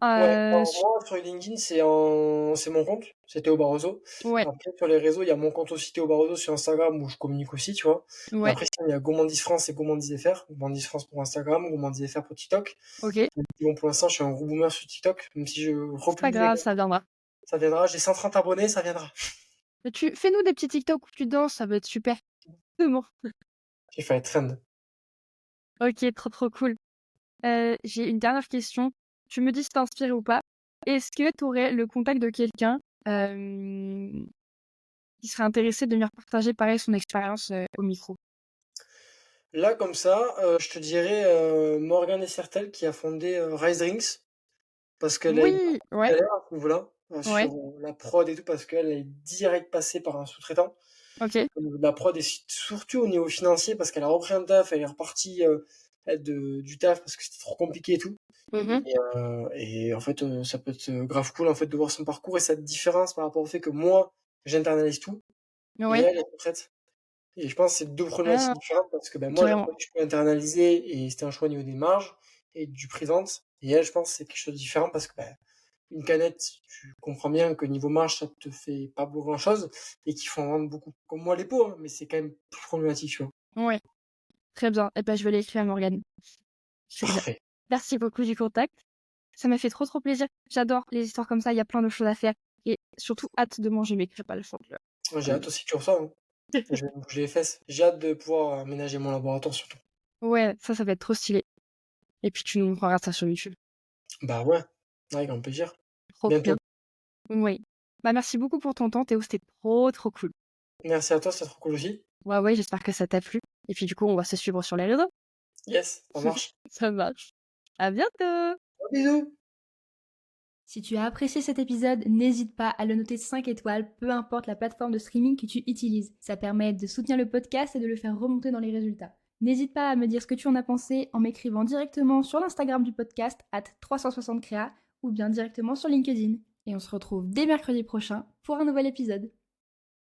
Ouais, alors Su moi sur LinkedIn, c'est mon compte, c'est Théo Barroso. Ouais, Après sur les réseaux, il y a mon compte aussi Théo Barroso sur Instagram où je communique aussi, tu vois. Et ouais, après sinon, il y a Gourmandise France et Gourmandise FR. Gourmandise France pour Instagram, Gourmandise FR pour TikTok. OK. Et bon, pour l'instant, je suis un gros boomer sur TikTok, même si je C'est pas republie les grave, contenus. ça viendra. Ça viendra, j'ai 130 abonnés, ça viendra. Mais tu fais-nous des petits TikTok où tu danses, ça va être super. C'est bon. Il fallait trend. OK, trop, trop cool. J'ai une dernière question. Tu me dis si tu inspiré ou pas. Est-ce que tu aurais le contact de quelqu'un, qui serait intéressé de venir partager, pareil, son expérience, au micro? Là, comme ça, je te dirais Morgane Essertel qui a fondé Rise Drinks. Parce qu'elle a eu Oui! beaucoup de Ouais, galères à ce niveau-là, ouais, sur, la prod et tout, parce qu'elle est direct passée par un sous-traitant. OK. Au niveau de la prod et surtout au niveau financier, parce qu'elle a repris un taf, elle est repartie, elle du taf parce que c'était trop compliqué et tout. Mmh. Et en fait, ça peut être grave cool en fait de voir son parcours et cette différence par rapport au fait que moi, j'internalise tout et Ouais. elle est retraite. Et je pense que c'est 2 problématiques Ah, différentes parce que, ben, moi, j'ai carrément. pas pu internaliser et c'était un choix au niveau des marges et du présente. Et elle, je pense que c'est quelque chose de différent parce que, ben, une canette, tu comprends bien que niveau marge, ça te fait pas grand chose et qu'il faut en vendre beaucoup. Comme moi, les pots, hein, mais c'est quand même plus problématique, tu vois. Ouais, très bien. Et ben, je vais l'écrire à Morgane. C'est bien. Parfait. Merci beaucoup du contact. Ça m'a fait trop, trop plaisir. J'adore les histoires comme ça, il y a plein de choses à faire et surtout hâte de manger mes crêpes à la chandeleur. Moi, j'ai hâte aussi que tu reçois, hein. Je vais me bouger les fesses. J'ai hâte de pouvoir aménager mon laboratoire surtout. Ouais, ça va être trop stylé et puis tu nous montreras ça sur YouTube. Bah ouais, avec grand plaisir. Trop bien. Bientôt. Oui. Bah, merci beaucoup pour ton temps Théo, c'était trop, trop cool. Merci à toi, c'était trop cool aussi. Ouais, ouais, j'espère que ça t'a plu et puis du coup, on va se suivre sur les réseaux. Yes, ça marche. Ça marche. À bientôt! Bisous. Si tu as apprécié cet épisode, n'hésite pas à le noter 5 étoiles, peu importe la plateforme de streaming que tu utilises. Ça permet de soutenir le podcast et de le faire remonter dans les résultats. N'hésite pas à me dire ce que tu en as pensé en m'écrivant directement sur l'Instagram du podcast @360crea ou bien directement sur LinkedIn. Et on se retrouve dès mercredi prochain pour un nouvel épisode.